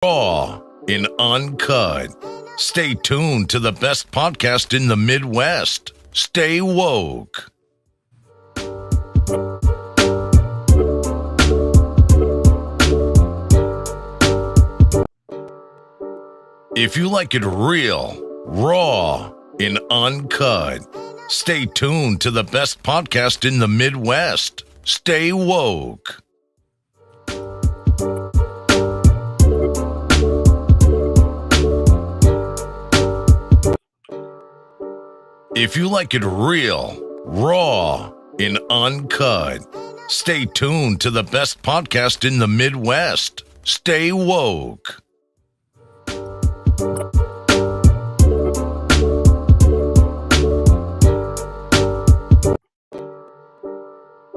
Raw and uncut. Stay tuned to the best podcast in the Midwest. Stay woke. If you like it real, raw, and uncut, stay tuned to the best podcast in the Midwest. Stay woke. If you like it real, raw, and uncut, stay tuned to the best podcast in the Midwest. Stay woke.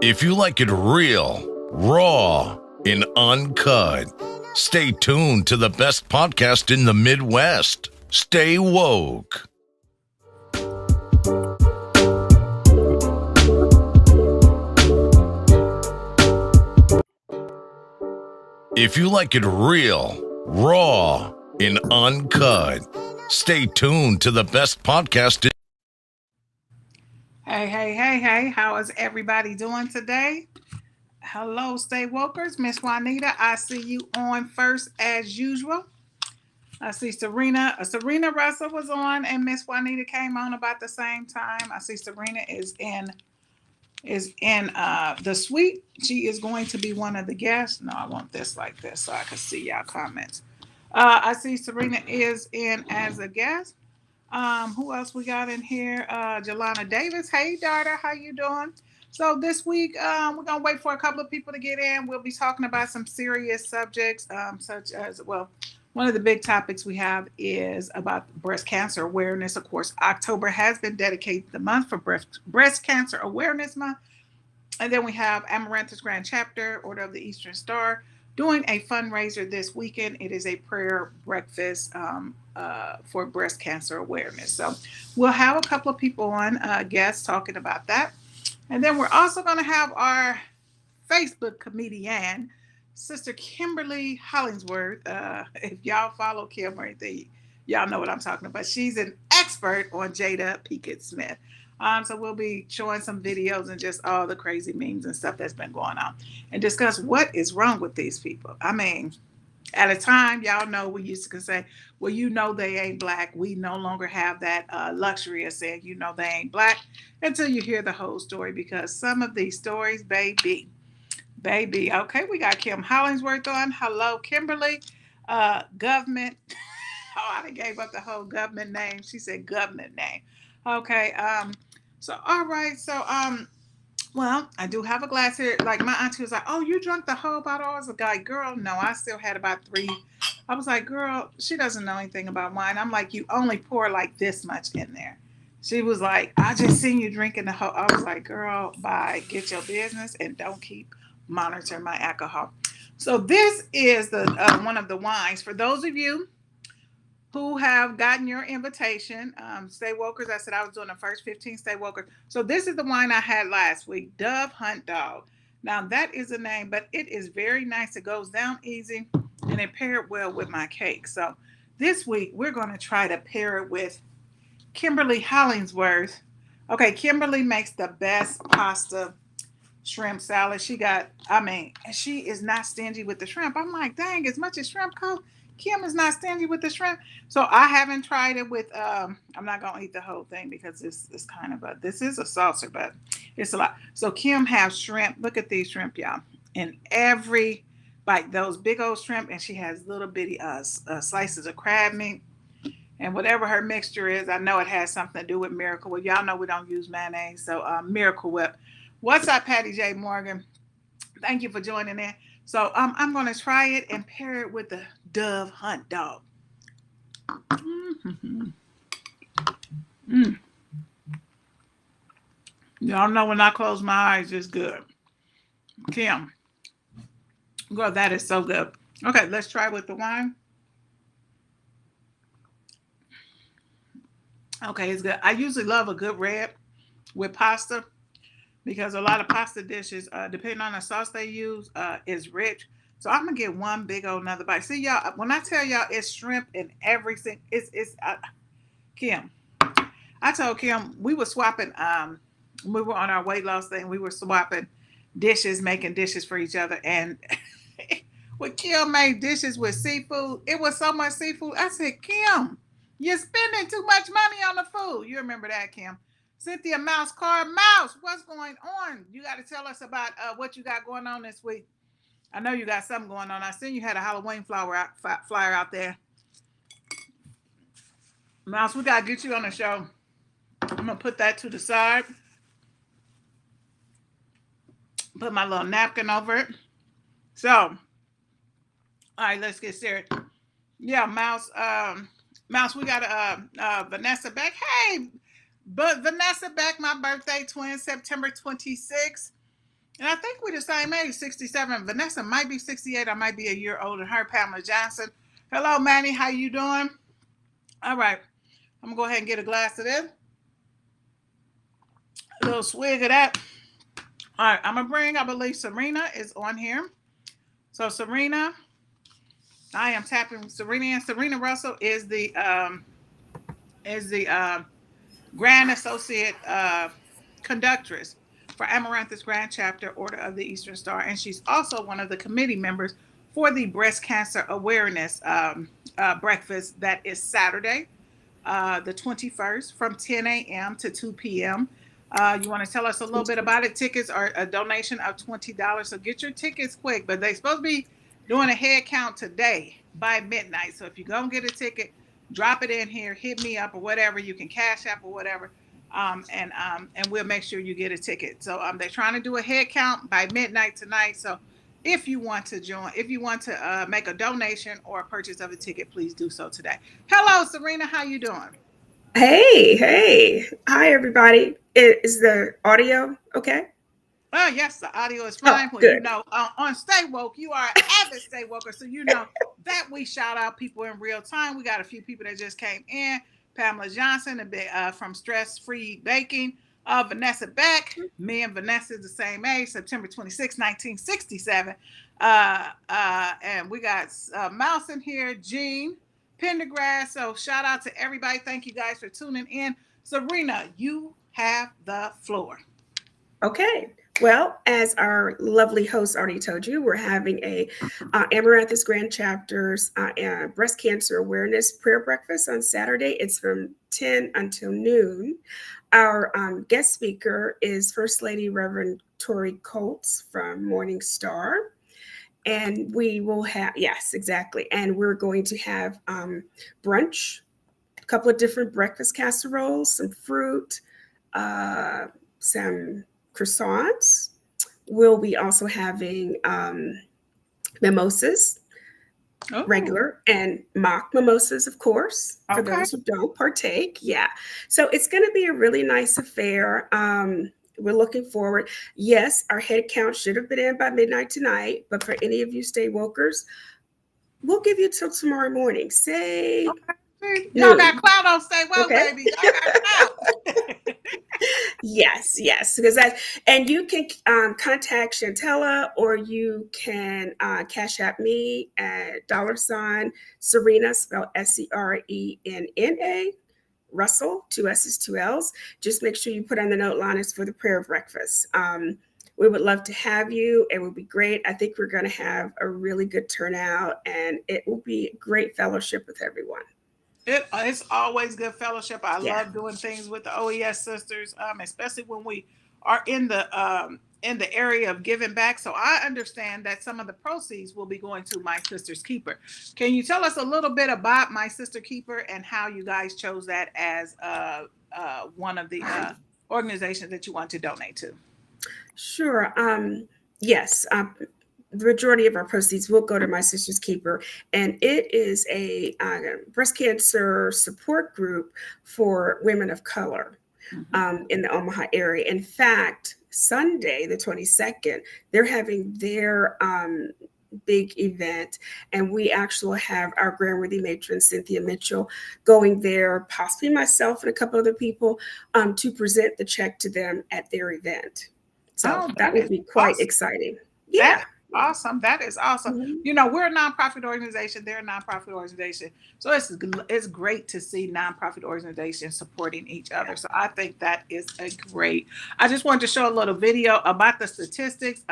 If you like it real, raw, and uncut, stay tuned to the best podcast in the Midwest. Stay woke. If you like it real, raw, and uncut, stay tuned to the best podcast. Hey, how is everybody doing today? Hello, Stay Wokers. Miss Juanita, I see you on first as usual. I see Serena. Serena Russell was on and Miss Juanita came on about the same time. I see Serena is in the suite. She is going to be one of the guests. No, I want this like this so I can see y'all comments. I see Serena is in as a guest. Who else we got in here? Jelana Davis. Hey, daughter, how you doing? So this week, we're going to wait for a couple of people to get in. We'll be talking about some serious subjects, such as, well, one of the big topics we have is about breast cancer awareness. Of course, October has been dedicated the month for breast cancer awareness month. And then we have Amaranthus Grand Chapter, Order of the Eastern Star, doing a fundraiser this weekend. It is a prayer breakfast for breast cancer awareness. So we'll have a couple of people on, guests talking about that. And then we're also going to have our Facebook comedian, Sister Kimberly Hollingsworth. If y'all follow Kim or anything, y'all know what I'm talking about. She's an expert on Jada Pinkett Smith. So we'll be showing some videos and just all the crazy memes and stuff that's been going on and discuss what is wrong with these people. I mean, at a time, y'all know we used to say, well, you know they ain't black. We no longer have that luxury of saying, you know they ain't black until you hear the whole story, because some of these stories, baby. Okay, we got Kim Hollingsworth on. Hello, Kimberly. Government. Oh, I done gave up the whole government name. She said government name. Okay. So, all right. So, well, I do have a glass here. Like my auntie was like, oh, you drank the whole bottle? I was like, girl, no, I still had about 3. I was like, girl, she doesn't know anything about wine. I'm like, you only pour like this much in there. She was like, I just seen you drinking the whole. I was like, girl, bye, get your business and don't keep monitoring my alcohol. So this is the one of the wines. For those of you who have gotten your invitation, Stay Wokers, I said I was doing the first 15 Stay Wokers. So this is the wine I had last week, Dove Hunt Dog. Now that is a name, but it is very nice. It goes down easy and it paired well with my cake. So this week we're going to try to pair it with Kimberly Hollingsworth. Okay, Kimberly makes the best pasta shrimp salad. She is not stingy with the shrimp. I'm like, dang, as much as shrimp cost, Kim is not stingy with the shrimp. So I haven't tried it with, I'm not going to eat the whole thing because this is kind of this is a saucer, but it's a lot. So Kim has shrimp. Look at these shrimp, y'all. In every bite, those big old shrimp, and she has little bitty slices of crab meat. And whatever her mixture is, I know it has something to do with Miracle Whip. Y'all know we don't use mayonnaise, so Miracle Whip. What's up, Patty J. Morgan? Thank you for joining in. So I'm going to try it and pair it with the Dove Hunt Dog. Mm-hmm. Y'all know when I close my eyes, it's good. Kim. Girl, that is so good. Okay, let's try with the wine. Okay, it's good. I usually love a good red with pasta because a lot of pasta dishes, depending on the sauce they use, is rich. So I'm gonna get one big old another bite. See y'all, when I tell y'all it's shrimp and everything, it's Kim. I told Kim we were swapping. We were on our weight loss thing. We were swapping dishes, making dishes for each other, and when Kim made dishes with seafood, it was so much seafood. I said, Kim, you're spending too much money on the food. You remember that, Kim? Cynthia Mouse, Car Mouse, what's going on? You got to tell us about what you got going on this week. I know you got something going on. I seen you had a Halloween flyer out there. Mouse, we got to get you on the show. I'm going to put that to the side. Put my little napkin over it. So, all right, let's get serious. Yeah, Mouse. Mouse, we got Vanessa Beck. Hey, but Vanessa Beck, my birthday twin, September 26th. And I think we're the same age, 67. Vanessa might be 68. I might be a year older than her. Pamela Johnson. Hello, Manny. How you doing? All right. I'm going to go ahead and get a glass of this. A little swig of that. All right. I'm going to bring, I believe, Serena is on here. So, Serena, I am tapping Serena in. Serena Russell is the Grand Associate Conductress for Amaranthus Grand Chapter, Order of the Eastern Star, and she's also one of the committee members for the Breast Cancer Awareness Breakfast that is Saturday, the 21st, from 10 a.m. to 2 p.m. You want to tell us a little bit about it? Tickets are a donation of $20, so get your tickets quick. But they're supposed to be doing a head count today by midnight. So if you're going to get a ticket, drop it in here, hit me up or whatever. You can Cash App or whatever. And we'll make sure you get a ticket. So they're trying to do a head count by midnight tonight. So if you want to join, if you want to make a donation or a purchase of a ticket, please do so today. Hello, Serena. How you doing? Hey. Hi, everybody. Is the audio okay? Oh, yes, the audio is fine. Oh, Well, good. on Stay Woke, you are an avid Stay Woker, so you know that we shout out people in real time. We got a few people that just came in. Pamela Johnson, a bit from Stress Free Baking. Vanessa Beck, me and Vanessa is the same age, September 26, 1967. And we got Mouse in here, Jean, Pendergrass. So shout out to everybody. Thank you guys for tuning in. Serena, you have the floor. Okay. Well, as our lovely host already told you, we're having a Amaranthus Grand Chapters Breast Cancer Awareness Prayer Breakfast on Saturday. It's from 10 until noon. Our guest speaker is First Lady Reverend Tori Colts from Morning Star. And we will have, yes, exactly. And we're going to have brunch, a couple of different breakfast casseroles, some fruit, some croissants. We'll be also having mimosas, regular and mock mimosas, of course, for those who don't partake. Yeah. So it's going to be a really nice affair. We're looking forward. Yes, our head count should have been in by midnight tonight, but for any of you Stay Wokers, we'll give you till tomorrow morning. Say y'all got clout on Stay Woke, okay. baby. Y'all got clout. Yes, because that, and you can contact Chantella, or you can Cash App me at $ Serena, spelled SERENNA, Russell, 2 S's, 2 L's. Just make sure you put on the note line is for the prayer breakfast. We would love to have you. It would be great. I think we're going to have a really good turnout, and it will be great fellowship with everyone. It's always good fellowship. I love doing things with the OES sisters, especially when we are in the area of giving back. So I understand that some of the proceeds will be going to My Sister's Keeper. Can you tell us a little bit about My Sister Keeper and how you guys chose that as one of the organizations that you want to donate to? Sure. Yes. The majority of our proceeds will go to My Sister's Keeper, and it is a breast cancer support group for women of color in the Omaha area. In fact, Sunday, the 22nd, they're having their big event, and we actually have our Grandworthy matron, Cynthia Mitchell, going there, possibly myself and a couple other people, to present the check to them at their event. So that would be quite exciting. Yeah. Awesome. That is awesome. Mhm. You know, we're a nonprofit organization. They're a nonprofit organization. So it's great to see nonprofit organizations supporting each other. So I think that is a great. I just wanted to show a little video about the statistics.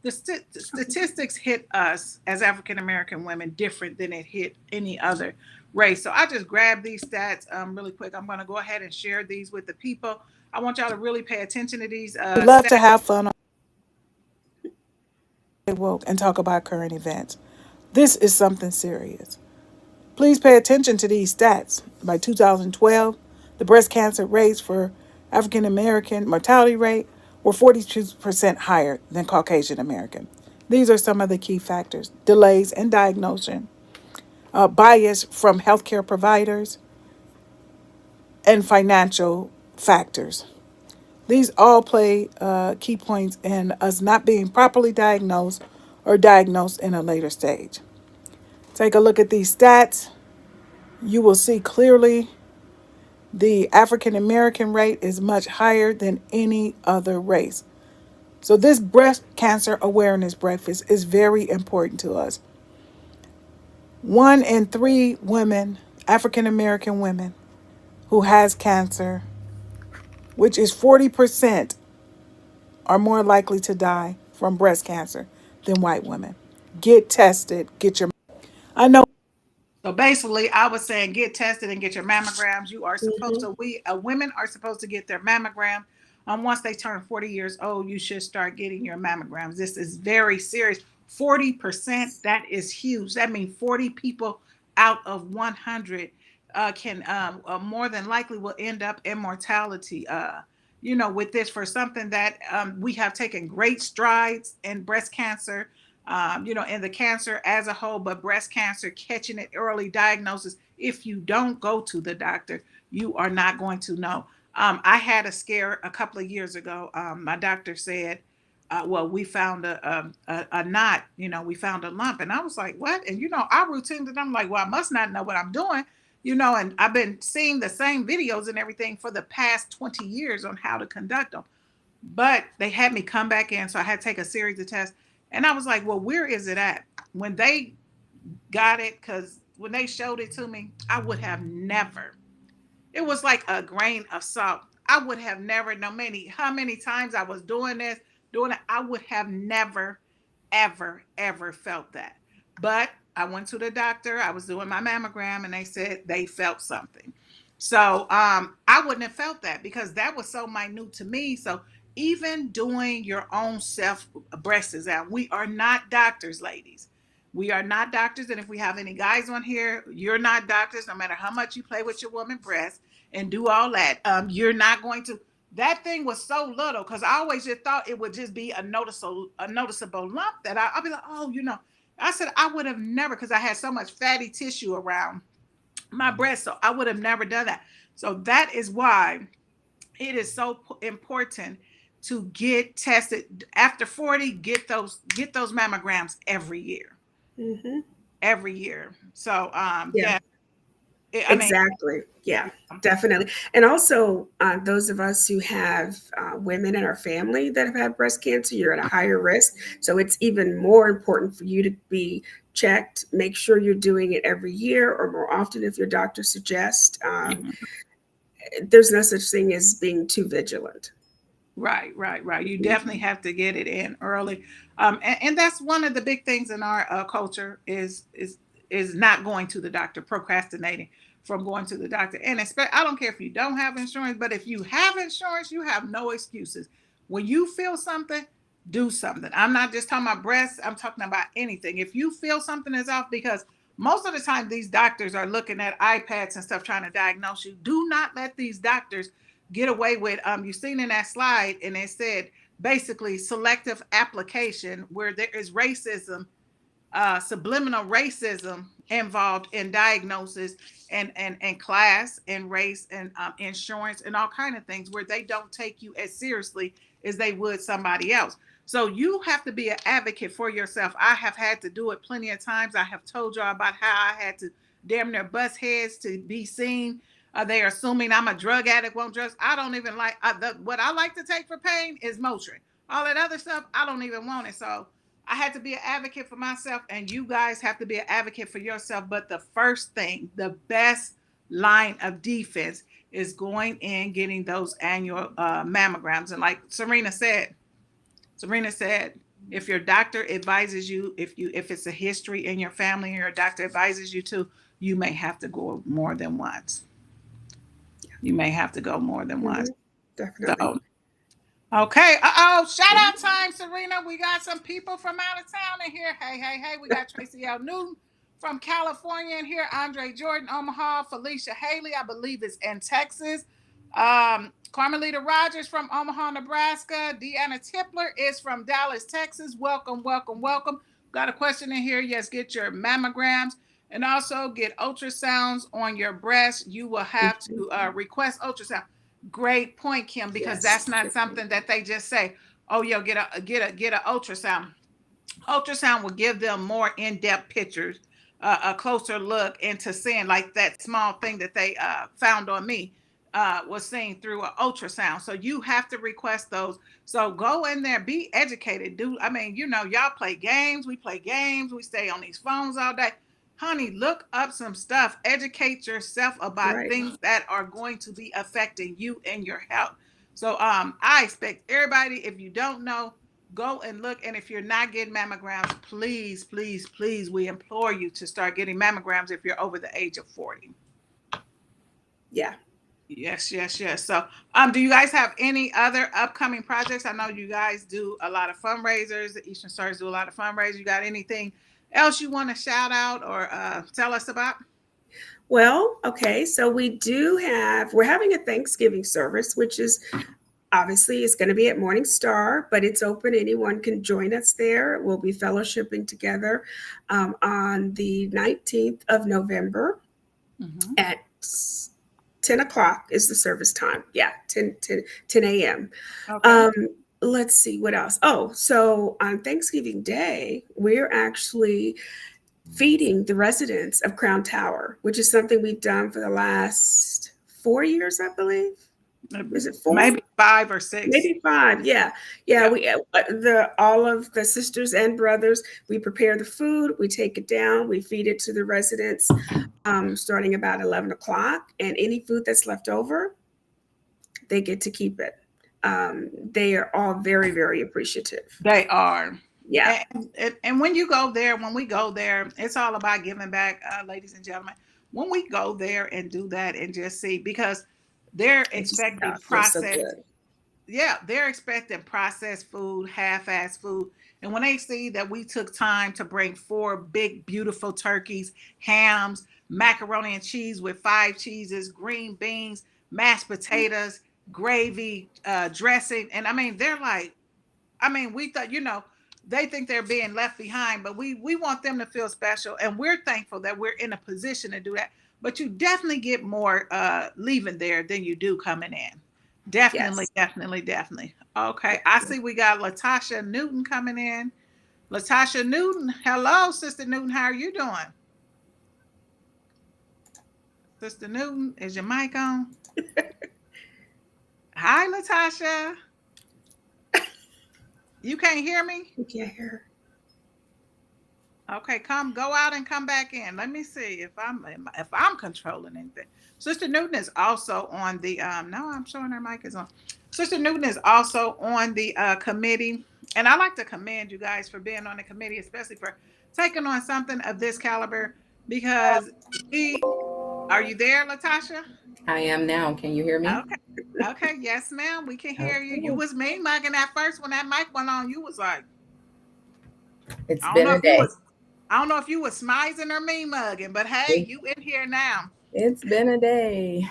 The statistics hit us as African American women different than it hit any other race. So I just grabbed these stats really quick. I'm going to go ahead and share these with the people. I want y'all to really pay attention to these We love stats. to have fun on woke and talk about current events. This is something serious. Please pay attention to these stats. By 2012, the breast cancer rates for African American mortality rate were 42% higher than Caucasian American. These are some of the key factors: delays in diagnosis, bias from healthcare providers, and financial factors. These all play key points in us not being properly diagnosed or diagnosed in a later stage. Take a look at these stats. You will see clearly the African American rate is much higher than any other race. So, this breast cancer awareness breakfast is very important to us. 1 in 3 women, African American women, who has cancer, which is 40%, are more likely to die from breast cancer than white women. Get tested, get your. I know. So basically, I was saying get tested and get your mammograms. You are supposed Mhm. to, women are supposed to get their mammogram. Once they turn 40 years old, you should start getting your mammograms. This is very serious. 40%, that is huge. That means 40 people out of 100 can more than likely will end up in mortality. With this for something that we have taken great strides in breast cancer, in the cancer as a whole, but breast cancer, catching it early, diagnosis. If you don't go to the doctor, you are not going to know. I had a scare a couple of years ago. My doctor said, well, we found a knot, we found a lump. And I was like, what? And, our routine, and I'm like, well, I must not know what I'm doing, and I've been seeing the same videos and everything for the past 20 years on how to conduct them. But they had me come back in, so I had to take a series of tests. And I was like, well, where is it at? When they got it, because when they showed it to me, I would have never. It was like a grain of salt. I would have never, no many, how many times I was doing this, doing it, I would have never, ever, ever felt that. But I went to the doctor, I was doing my mammogram, and they said they felt something. So I wouldn't have felt that because that was so minute to me. So even doing your own self breast exam, we are not doctors, ladies. We are not doctors. And if we have any guys on here, you're not doctors, no matter how much you play with your woman breast and do all that. You're not going to. That thing was so little because I always just thought it would just be a noticeable lump that I'll be like, oh, I said I would have never, because I had so much fatty tissue around my breast, so I would have never done that. So that is why it is so important to get tested after 40. Get those mammograms every year, Mhm. every year. So Yeah. yeah, I mean, Exactly. Yeah, definitely. And also, those of us who have women in our family that have had breast cancer, you're at a higher risk. So it's even more important for you to be checked. Make sure you're doing it every year or more often if your doctor suggests. There's no such thing as being too vigilant. right, right, right. You definitely Mhm. have to get it in early, and that's one of the big things in our culture is not going to the doctor, procrastinating from going to the doctor. And I don't care if you don't have insurance, but if you have insurance, you have no excuses. When you feel something, do something. I'm not just talking about breasts. I'm talking about anything. If you feel something is off, because most of the time these doctors are looking at iPads and stuff trying to diagnose you. Do not let these doctors get away with you've seen in that slide, and it said basically selective application where there is racism, subliminal racism involved in diagnosis and class and race and insurance and all kind of things, where they don't take you as seriously as they would somebody else. So you have to be an advocate for yourself. I have had to do it plenty of times. I have told y'all about how I had to damn near bust heads to be seen. They are assuming I'm a drug addict, want drugs. I don't even what I like to take for pain is Motrin. All that other stuff, I don't even want it. So I had to be an advocate for myself, and you guys have to be an advocate for yourself. But the first thing, the best line of defense is going in, getting those annual mammograms. And like Serena said, if your doctor advises you, if it's a history in your family and your doctor advises you to, you may have to go more than once. You may have to go more than once. Definitely. So, okay. Shout out time, Serena. We got some people from out of town in here. Hey. We got Tracy L. Newton from California in here. Andre Jordan, Omaha. Felicia Haley, I believe, is in Texas. Carmelita Rogers from Omaha, Nebraska. Deanna Tipler is from Dallas, Texas. Welcome. Got a question in here. Yes, get your mammograms and also get ultrasounds on your breast. You will have to request ultrasound. Great point, Kim, because that's not something that they just say, oh, yo, get a ultrasound. Ultrasound will give them more in-depth pictures, a closer look into seeing, like that small thing that they found on me was seen through an ultrasound. So you have to request those. So go in there, be educated. Y'all play games. We play games. We stay on these phones all day. Honey, look up some stuff. Educate yourself about things that are going to be affecting you and your health. So I expect everybody, if you don't know, go and look. And if you're not getting mammograms, please, we implore you to start getting mammograms if you're over the age of 40. Yeah. Yes. So do you guys have any other upcoming projects? I know you guys do a lot of fundraisers. The Eastern Stars do a lot of fundraisers. You got anything else you want to shout out or tell us about? Well, okay. So we're having a Thanksgiving service, which is obviously it's going to be at Morning Star, but it's open. Anyone can join us there. We'll be fellowshipping together on the 19th of November at 10 o'clock is the service time. Yeah, 10 a.m. Okay. Let's see what else. Oh, so on Thanksgiving Day, we're actually feeding the residents of Crown Tower, which is something we've done for the last 4 years, I believe. Is it 4? Maybe 5 or 6. Maybe 5. Yeah. We all of the sisters and brothers, we prepare the food, we take it down, we feed it to the residents, starting about 11 o'clock, and any food that's left over, they get to keep it. They are all very, very appreciative. They are. Yeah. And when we go there, it's all about giving back, ladies and gentlemen. When we go there and do that and just see, because they're expecting processed. They're expecting processed food, half-assed food. And when they see that we took time to bring 4 big, beautiful turkeys, hams, macaroni and cheese with 5 cheeses, green beans, mashed potatoes, gravy, dressing. And they're like, we thought, they think they're being left behind, but we want them to feel special. And we're thankful that we're in a position to do that. But you definitely get more leaving there than you do coming in. Definitely. Okay. I see we got Latasha Newton coming in. Latasha Newton. Hello, Sister Newton. How are you doing? Sister Newton, is your mic on? Hi, Latasha. You can't hear me? You can't hear her. Okay, go out and come back in. Let me see if I'm controlling anything. Sister Newton is also on the no, I'm showing her mic is on. Sister Newton is also on the committee, and I like to commend you guys for being on the committee, especially for taking on something of this caliber. Because are you there, Latasha? I am now. Can you hear me? Okay, yes, ma'am. We can hear you. You was mean mugging at first when that mic went on. You was like, it's been a day. I don't know if you were smizing or mean mugging, but hey, you in here now. It's been a day.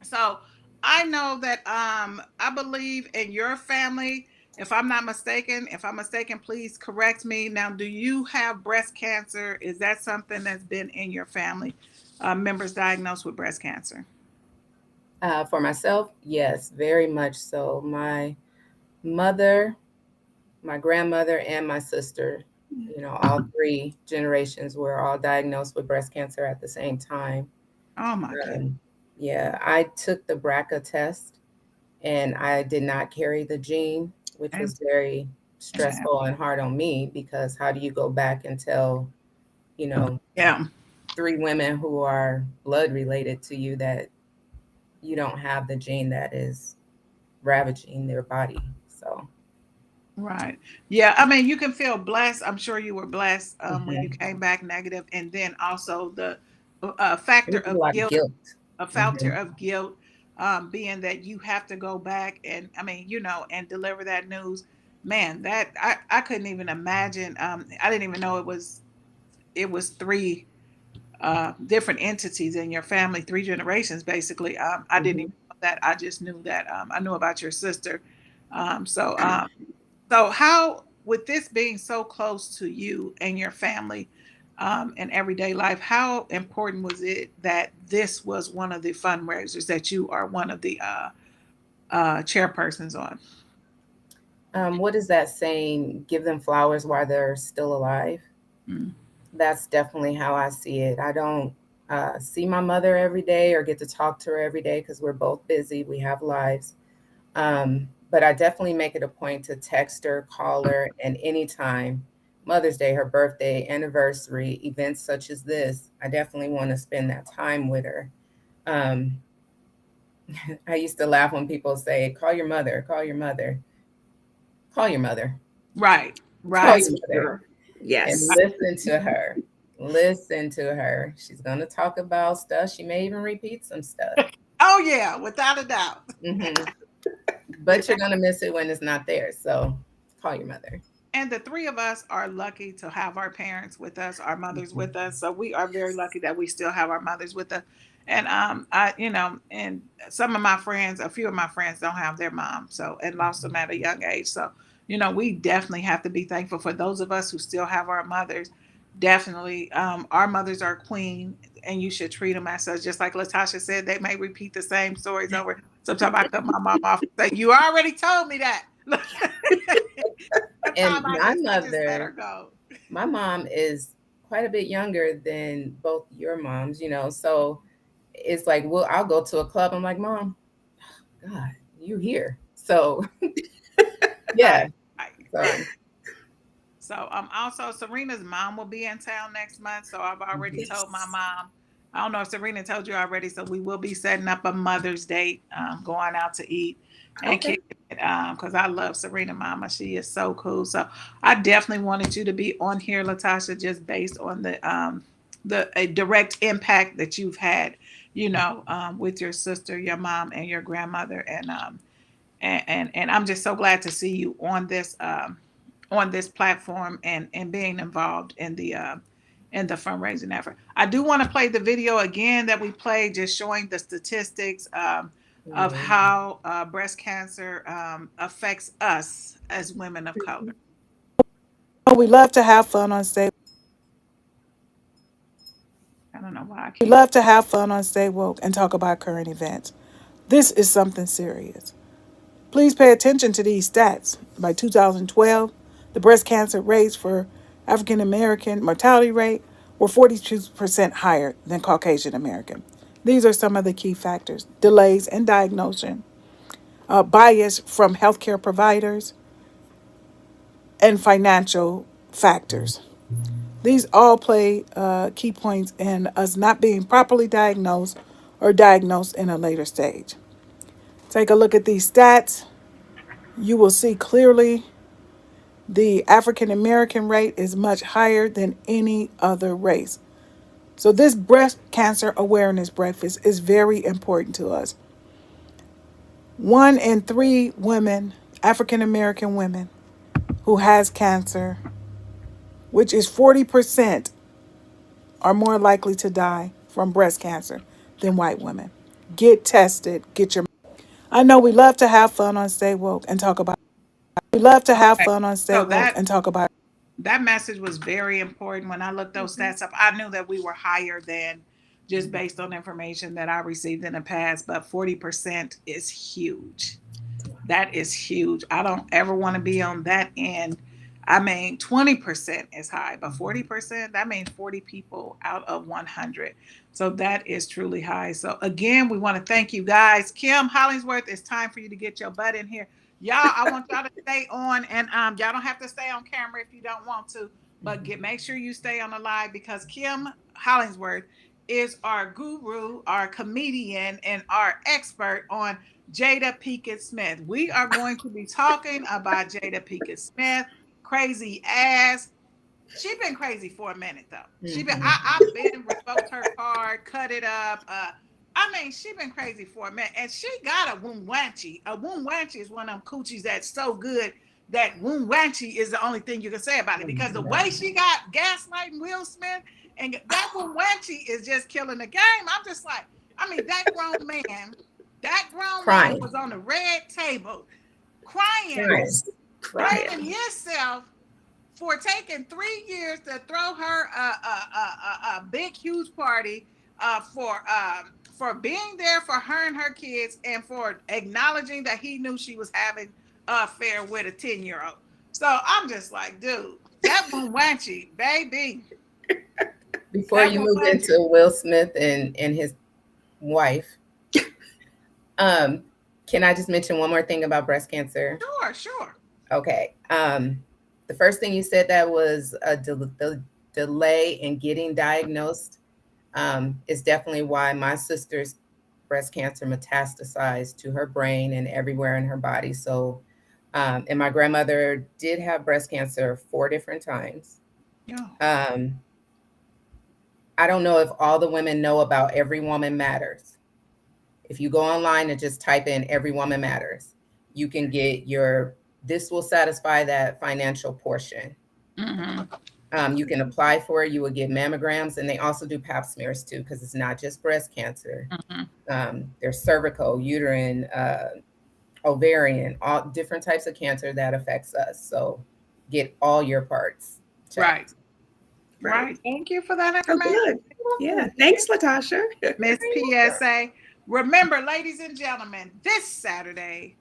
So I know that I believe in your family. If I'm mistaken, please correct me. Now, do you have breast cancer? Is that something that's been in your family? Members diagnosed with breast cancer? For myself, yes, very much so. My mother, my grandmother, and my sister, all 3 generations were all diagnosed with breast cancer at the same time. Oh my goodness. Yeah, I took the BRCA test and I did not carry the gene, which was very Yeah. stressful and hard on me, because how do you go back and tell, you know, Yeah. 3 women who are blood related to you that you don't have the gene that is ravaging their body? So, Right. Yeah. I mean, you can feel blessed. I'm sure you were blessed when you mhm. came back negative, and then also the It factor was of like guilt, guilt. a factor Mhm. of guilt, being that you have to go back and I mean, and deliver that news. Man, that I couldn't even imagine. I didn't even know it was three different entities in your family, 3 generations basically. I didn't even Mhm. know that. I just knew that I knew about your sister. So how, with this being so close to you and your family in everyday life, how important was it that this was one of the fundraisers that you are one of the chairpersons on? What is that saying? Give them flowers while they're still alive. Mm. That's definitely how I see it. I don't see my mother every day or get to talk to her every day because we're both busy. We have lives. But I definitely make it a point to text her, call her, and anytime, Mother's Day, her birthday, anniversary, events such as this, I definitely want to spend that time with her. Um, I used to laugh when people say, call your mother, call your mother, call your mother, Right, call right. That's your for mother, sure. and Yes. listen to her. Listen to her. She's going to talk about stuff. She may even repeat some stuff. Oh yeah, without a doubt. Hmm. But you're going to miss it when it's not there. So call your mother. And the three of us are lucky to have our parents with us, our mothers Mhm. with us. So we are very lucky that we still have our mothers with us. And and some of my friends, a few of my friends don't have their mom, so and lost them at a young age. So, we definitely have to be thankful for those of us who still have our mothers. Definitely, our mothers are queen, and you should treat them as such. Just like Latasha said, they may repeat the same stories over. Sometimes I cut my mom off and say, "You already told me that." Sometimes And I just let her go. my mom is quite a bit younger than both your moms, so it's like, well, I'll go to a club. I'm like, Mom, God, you here. So Right. yeah. Right. So So also Serena's mom will be in town next month. So I've already told my Yes. mom. I don't know if Serena told you already. So we will be setting up a Mother's Date, going out to eat and Okay. kicking it. Because I love Serena Mama. She is so cool. So I definitely wanted you to be on here, Latasha, just based on the a direct impact that you've had, with your sister, your mom, and your grandmother, and I'm just so glad to see you on this platform and being involved in the fundraising effort. I do want to play the video again that we played, just showing the statistics of mhm. how breast cancer affects us as women of color. Oh, we love to have fun on stage. I don't know why I We can't. love to have fun on Stay Woke and talk about current events. This is something serious. Please pay attention to these stats. By 2012, the breast cancer rates for African American mortality rate were 42% higher than Caucasian American. These are some of the key factors: delays in diagnosis, bias from healthcare providers, and financial factors. These all play key points in us not being properly diagnosed or diagnosed in a later stage. Take a look at these stats. You will see clearly the African American rate is much higher than any other race. So, this breast cancer awareness breakfast is very important to us. 1 in 3 women, African American women, who has cancer, which is 40%, are more likely to die from breast cancer than white women. Get tested, get your. I know we love to have fun on Stay Woke and talk about. We love to have Okay. fun on Stay So Woke that and talk about. that message was very important. When I looked those stats up, I knew that we were higher than just based on information that I received in the past, but 40% is huge. That is huge. I don't ever want to be on that end. I mean, 20% is high, but 40%, that means 40 people out of 100. So that is truly high. So again, we want to thank you guys. Kim Hollingsworth, it's time for you to get your butt in here. Y'all, I want y'all to stay on, and y'all don't have to stay on camera if you don't want to, but make sure you stay on the live, because Kim Hollingsworth is our guru, our comedian, and our expert on Jada Pinkett Smith. We are going to be talking about Jada Pinkett Smith, crazy ass. She been crazy for a minute though. She been I've been revoked her card, cut it up. I mean, she been crazy for a minute, and she got a woonwanchi. A woonwanchi is one of them coochies that's so good that woonwanchi is the only thing you can say about it, because the way she got gaslighting Will Smith, and that woonwanchi is just killing the game. I'm just like, I mean, that grown man was on the red table crying, blaming himself for taking 3 years to throw her a big, huge party, for being there for her and her kids, and for acknowledging that he knew she was having an affair with a 10-year-old. So I'm just like, dude, that woonwanchi, baby. Before you move into Will Smith and his wife, can I just mention one more thing about breast cancer? Sure. Okay. The first thing you said, that was the delay in getting diagnosed, is definitely why my sister's breast cancer metastasized to her brain and everywhere in her body. So, and my grandmother did have breast cancer 4 different times. Yeah. I don't know if all the women know about Every Woman Matters. If you go online and just type in Every Woman Matters, you can get this will satisfy that financial portion. You can apply for it. You will get mammograms, and they also do pap smears too, because it's not just breast cancer. There's cervical, uterine, ovarian, all different types of cancer that affects us. So get all your parts checked. Right. Thank you for that information. Oh, good. Yeah. Thanks, Latasha. Miss PSA. Remember, ladies and gentlemen, this Saturday,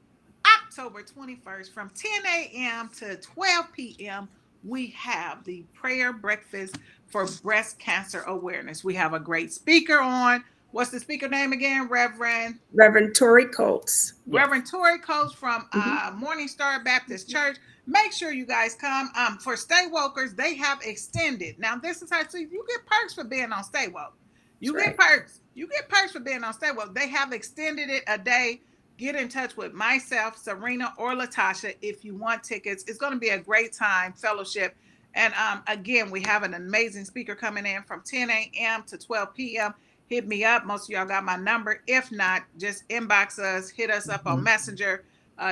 October 21st, from 10 a.m. to 12 p.m., we have the prayer breakfast for breast cancer awareness. We have a great speaker on. What's the speaker name again? Reverend Tori Coates. Reverend Tori Coates from Morning Star Baptist Church. Make sure you guys come. For Stay Wokers, they have extended. Now, this is how you get perks for being on Stay Woke. You get perks. You get perks for being on Stay Woke. They have extended it a day. Get in touch with myself, Serena, or Latasha if you want tickets. It's going to be a great time, fellowship. And again, we have an amazing speaker coming in from 10 a.m. to 12 p.m. Hit me up. Most of y'all got my number. If not, just inbox us, hit us up on Messenger,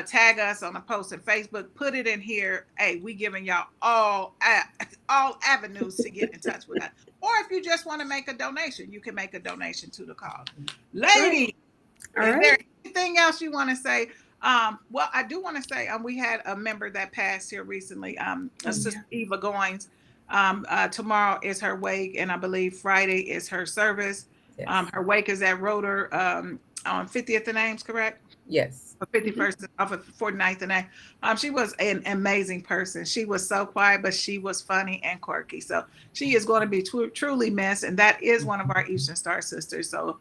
tag us on a post on Facebook, put it in here. Hey, we giving y'all all avenues to get in touch with us. Or if you just want to make a donation, you can make a donation to the cause. Ladies, there anything else you want to say? Well, I do want to say we had a member that passed here recently, Sister Eva Goins. Tomorrow is her wake, and I believe Friday is her service. Yes. Her wake is at Rotor on 50th and Ames, correct? Yes. 51st off of 49th and Ames. She was an amazing person. She was so quiet, but she was funny and quirky. So she is going to be truly missed, and that is one of our Eastern Star sisters. So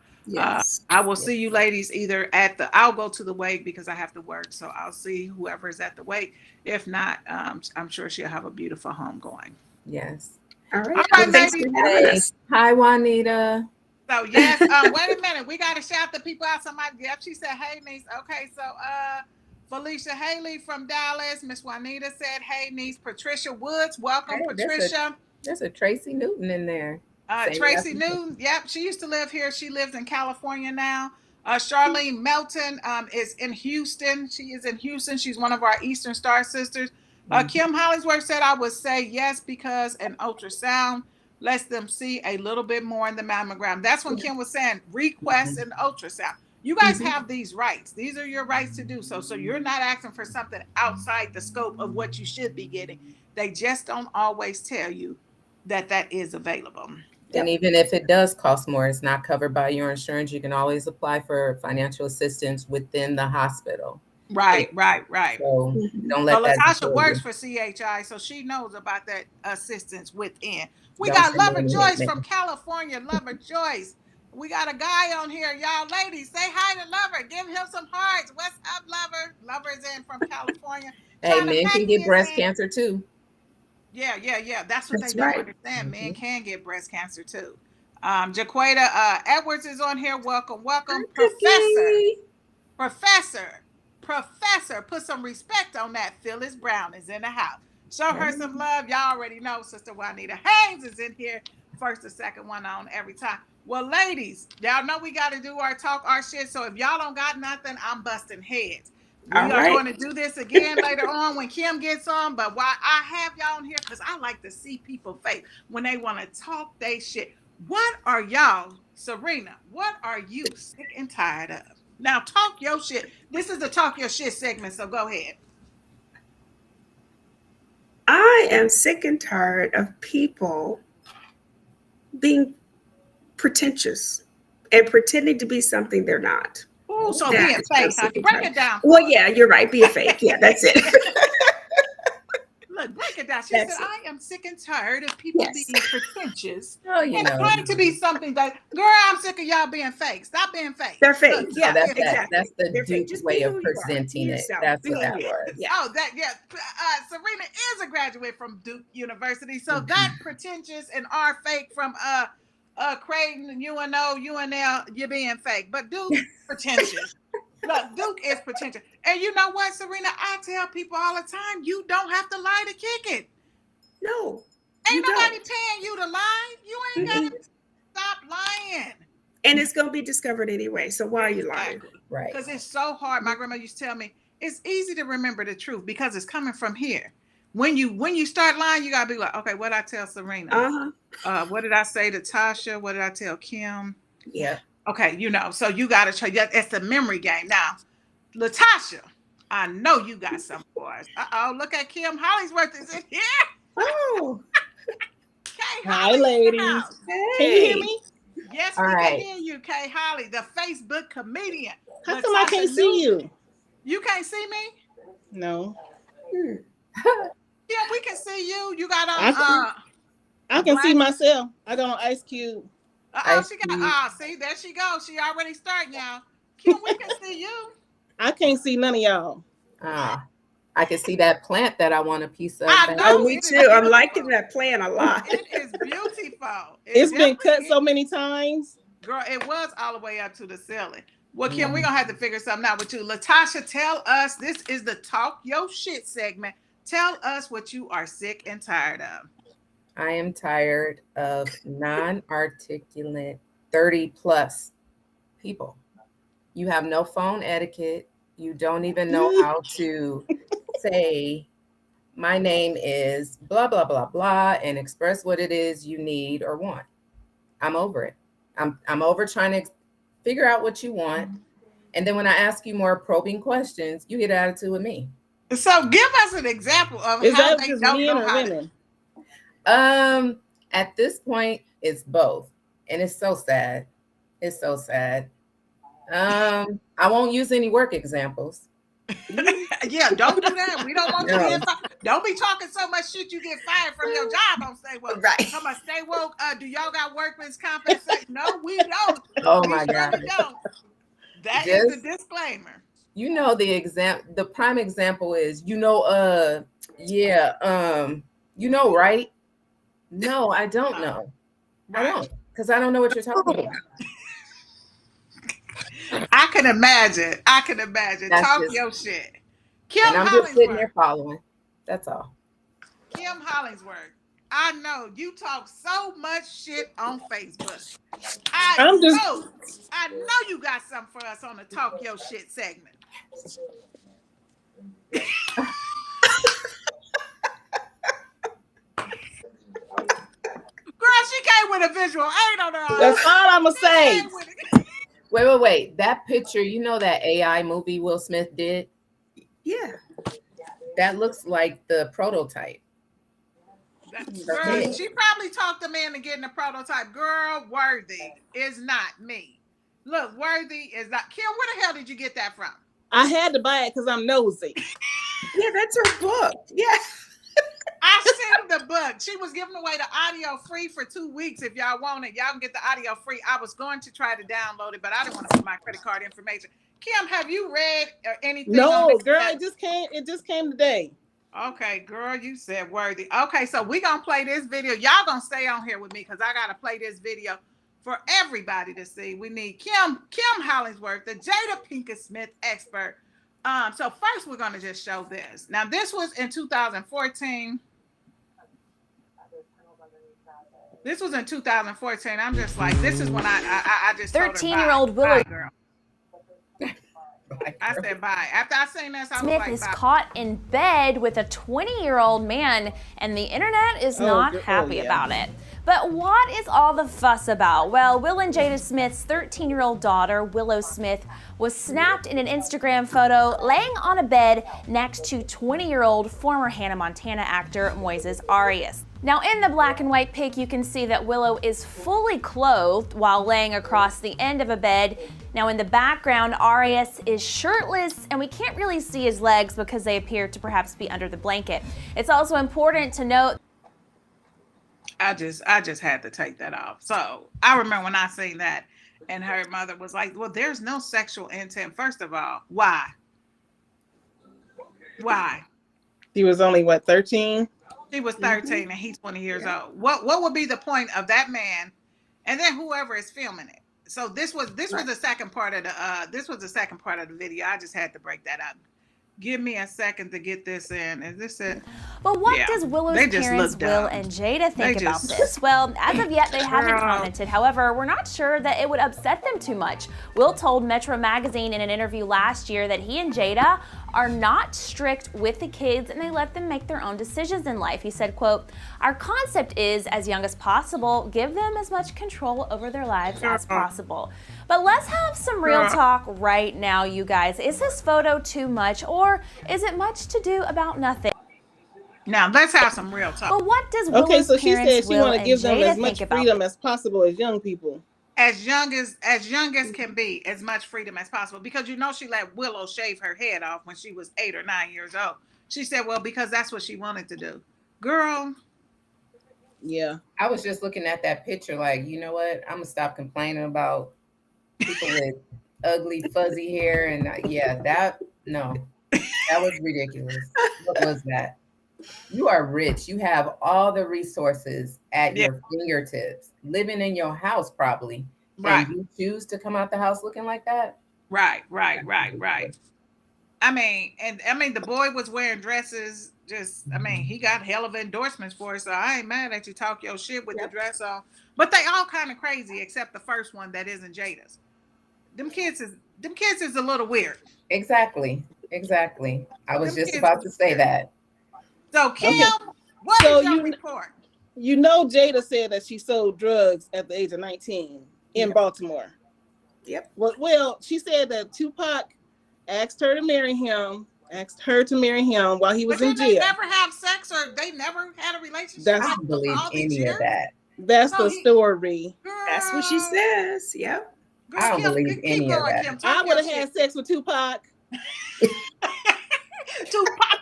I will see you ladies either I'll go to the wake because I have to work. So I'll see whoever is at the wake. If not, I'm sure she'll have a beautiful home going. Yes. All right, ladies. Hi, Juanita. So yes, wait a minute. We got to shout the people out. Somebody, she said, hey, niece. Okay, so Felicia Haley from Dallas. Miss Juanita said, hey, niece. Patricia Woods, welcome, Patricia. There's a Tracy Newton in there. Tracy Newton, yep. She used to live here. She lives in California now. Charlene Melton is in Houston. She is in Houston. She's one of our Eastern Star sisters. Kim Hollingsworth said, I would say yes because an ultrasound lets them see a little bit more in the mammogram. That's when Kim was saying request an ultrasound. You guys have these rights. These are your rights to do so. So you're not asking for something outside the scope of what you should be getting. They just don't always tell you that is available. And even if it does cost more, it's not covered by your insurance. You can always apply for financial assistance within the hospital. Right. So don't let that. Latasha works for CHI, so she knows about that assistance within. We got Lover Joyce from California. Lover Joyce, We got a guy on here, y'all. Ladies, say hi to Lover. Give him some hearts. What's up, Lover? Lover's in from California. Hey, China men can Peggy get is breast in. cancer too. Yeah. That's what That's they don't right. understand. Men Mhm. can get breast cancer too. Jaquita Edwards is on here. Welcome, Hi, welcome, Professor. Cookie. Professor, Professor, put some respect on that. Phyllis Brown is in the house. Show her some love. Y'all already know Sister Juanita Haynes is in here. First or second one on every time. Well, ladies, y'all know we got to do our talk, our shit. So if y'all don't got nothing, I'm busting heads. We All are right. going to do this again later on when Kim gets on. But why I have y'all on here, because I like to see people face when they want to talk they shit. What are y'all, Serena, what are you sick and tired of? Now talk your shit. This is the talk your shit segment, so go ahead. I am sick and tired of people being pretentious and pretending to be something they're not. Oh, so That being is what I'm fake, huh? sick and Break tired. it down for Well, us. yeah, you're right. Be a fake. Yeah, that's it. Look, break it down. She said, That's it. I am sick and tired of people Yes. being pretentious Oh, you and know, trying to be something that, girl, I'm sick of y'all being fake. Stop being fake. They're Look, fake. oh, Yeah, that's that. exactly. That's the They're fake. Duke Just way be of who you are. Be presenting it. yourself. That's Be what that you. was. Yeah. oh, that, yeah. Serena is a graduate from Duke University. So that pretentious and are fake from Creighton, UNO, UNL, you're being fake. But Duke, pretentious. Look, Duke is pretentious. And you know what, Serena? I tell people all the time, you don't have to lie to kick it. No, Ain't you don't. nobody paying you to lie. You ain't got Mm-mm. to stop lying. And it's going to be discovered anyway. So why are you lying? Exactly. Right. Because it's so hard. My grandma used to tell me, it's easy to remember the truth because it's coming from here. When you start lying, you gotta be like, okay, what did I tell Serena? What did I say to Tasha? What did I tell Kim? Yeah. Okay, so you gotta try. It's a memory game. Now, Latasha, I know you got some for us. Look at Kim Hollingsworth is in here. Oh, Kay Hi, Holly's in the ladies. house. Can you hear hey. me? Yes, All we can right. hear you, Kay Holly, the Facebook comedian. How come I Latasha can't see Newton. you? You can't see me? No, Hmm. Yeah, we can see you. You got I on I a can see black. myself. I got on Ice Cube. Ice She got Cube. see, there she goes. She already starting, y'all. Kim, we can see you. I can't see none of y'all. Ah, I can see that plant that I want a piece of. I Back Oh, know me it is too. I'm liking beautiful. that plan a lot. It is beautiful. It It's been cut definitely so is. many times. Girl, it was all the way up to the ceiling. Well, Kim, we're Mhm. gonna have to figure something out with you. Latasha, tell us, this is the Talk Yo Shit segment. Tell us what you are sick and tired of. I am tired of non-articulate 30 plus people. You have no phone etiquette. You don't even know how to say, my name is blah, blah, blah, blah, and express what it is you need or want. I'm over it. I'm over trying to figure out what you want. And then when I ask you more probing questions, you get attitude with me. So give us an example of Is how that they just don't men know or how to. women? At this point, it's both. And it's so sad. It's so sad. I won't use any work examples. Yeah, don't do that. We don't want you No. being fired. Don't be talking so much shit you get fired from your job on Stay Woke. Right. Come on, Stay Woke. Do y'all got workman's compensation? No, we don't. Oh We my God. surely don't. That is the Just, disclaimer. the prime example is, right? No, I don't know. I Right. don't, because I don't know what you're talking about. I can imagine. That's Talk just, your shit. Kim and I'm just sitting there Hollingsworth. following. That's all. Kim Hollingsworth. I know you talk so much shit on Facebook. I I'm just know you got something for us on the Talk Your Shit segment. Girl, she came with a visual. I ain't on her. that's all I'ma say. Wait. That picture, that AI movie Will Smith did? Yeah. That looks like the prototype. Girl, she probably talked the man to getting a prototype. Girl, Worthy is not me. Look, Worthy is not. Kim, where the hell did you get that from? I had to buy it because I'm nosy. Yeah, that's her book. Yeah. I sent the book. She was giving away the audio free for 2 weeks. If y'all want it, y'all can get the audio free. I was going to try to download it, but I didn't want to put my credit card information. Kim, have you read anything on No, this girl, yet? it just came today. Okay, girl, you said worthy. Okay, so we gonna play this video. Y'all gonna stay on here with me because I gotta play this video for everybody to see. We need Kim Hollingsworth, the Jada Pinkett Smith expert. So first we're gonna just show this. Now this was in 2014. This was in 2014. I'm just like, this is when I just 13-year-old Willow girl. I said bye. After I seen this, I Smith was like, is bye. caught in bed with a 20-year-old man, and the internet is not happy about it. But what is all the fuss about? Well, Will and Jada Smith's 13-year-old daughter, Willow Smith, was snapped in an Instagram photo laying on a bed next to 20-year-old former Hannah Montana actor Moises Arias. Now, in the black and white pic, you can see that Willow is fully clothed while laying across the end of a bed. Now, in the background, Arias is shirtless, and we can't really see his legs because they appear to perhaps be under the blanket. It's also important to note I just had to take that off. So I remember when I seen that, and her mother was like, well, there's no sexual intent. First of all, why? Why? She was only, what, 13? She was 13 and he's 20 years old. What would be the point of that man and then whoever is filming it? So this was the second part of the video. I just had to break that up. Give me a second to get this in. Is this it? But what does Willow's parents, Will and Jada, think about this? Well, as of yet, they haven't commented. However, we're not sure that it would upset them too much. Will told Metro Magazine in an interview last year that he and Jada are not strict with the kids and they let them make their own decisions in life. He said, quote, "Our concept is, as young as possible, give them as much control over their lives as possible." But let's have some real talk right now, you guys. Is this photo too much, or is it much to do about nothing? Now let's have some real talk. But what does Willow's Okay, so she parents, said she Will want to and give them Jada as much think about freedom as possible as young people. As young as can be, as much freedom as possible. Because you know she let Willow shave her head off when she was 8 or 9 years old. She said, well, because that's what she wanted to do. Girl. Yeah. I was just looking at that picture like, you know what? I'm gonna stop complaining about people with ugly fuzzy hair and that was ridiculous. What was that? You are rich. You have all the resources at your fingertips, living in your house probably. Right. And you choose to come out the house looking like that? Right. I mean, the boy was wearing dresses. He got hell of endorsements for it. So I ain't mad at you talk your shit with the dress on. But they all kind of crazy except the first one that isn't Jada's. Them kids is a little weird. Exactly. I was just about to say that. So Kim, what is your report? You know, Jada said that she sold drugs at the age of 19 in Baltimore. Yep. Well, she said that Tupac asked her to marry him while he was in jail. They never have sex or they never had a relationship. I don't believe any of that. That's the story. Girl, That's what she says. Yep. Girl, I don't believe any of that. Kim, I would have had sex with Tupac. Tupac.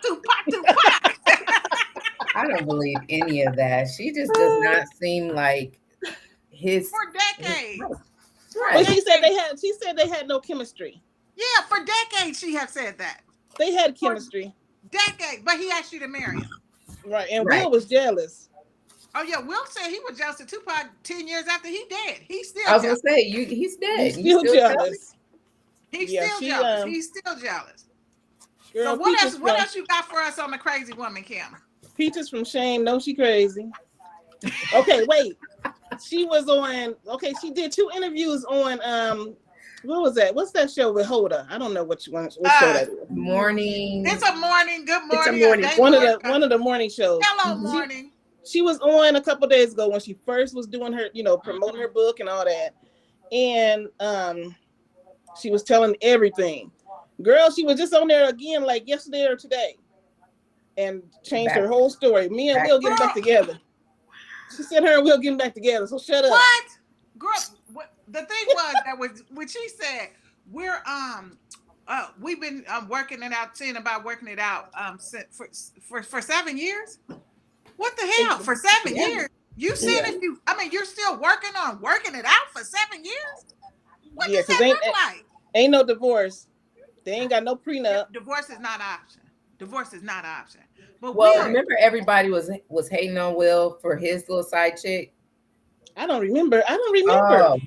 I don't believe any of that. She just does not seem like his For decades. But she said they had no chemistry. Yeah, for decades she have said that. They had chemistry. Decades, but he asked you to marry him. Right, and Will was jealous. Oh yeah, Will said he was jealous of Tupac 10 years after he dead. He's still I was jealous. gonna say he's dead. He's still jealous. He's still jealous. He's still jealous. Girl, so what else you got for us on the crazy woman, Kim? Peaches from Shame. No, she crazy. Okay, wait. She was on. Okay, she did 2 interviews on. What was that? What's that show with Hoda? I don't know what show that is. Morning. It's a morning. Good morning. It's a morning. One of the morning shows. Hello, morning. She was on a couple days ago when she first was doing her, promoting her book and all that, and she was telling everything. Girl, she was just on there again like yesterday or today, and changed her whole story. Me and Will getting back together. She said her and Will getting back together. So shut up. What? Girl, the thing was that was when she said we're we've been working it out, seeing about working it out for 7 years. What the hell? For 7 Yeah. years? You said if you, I mean, you're still working on working it out for 7 years? What does that look like? Ain't no divorce. They ain't got no prenup. Divorce is not an option. Divorce is not an option. But Well, Will, remember everybody was hating on Will for his little side chick. I don't remember. Oh,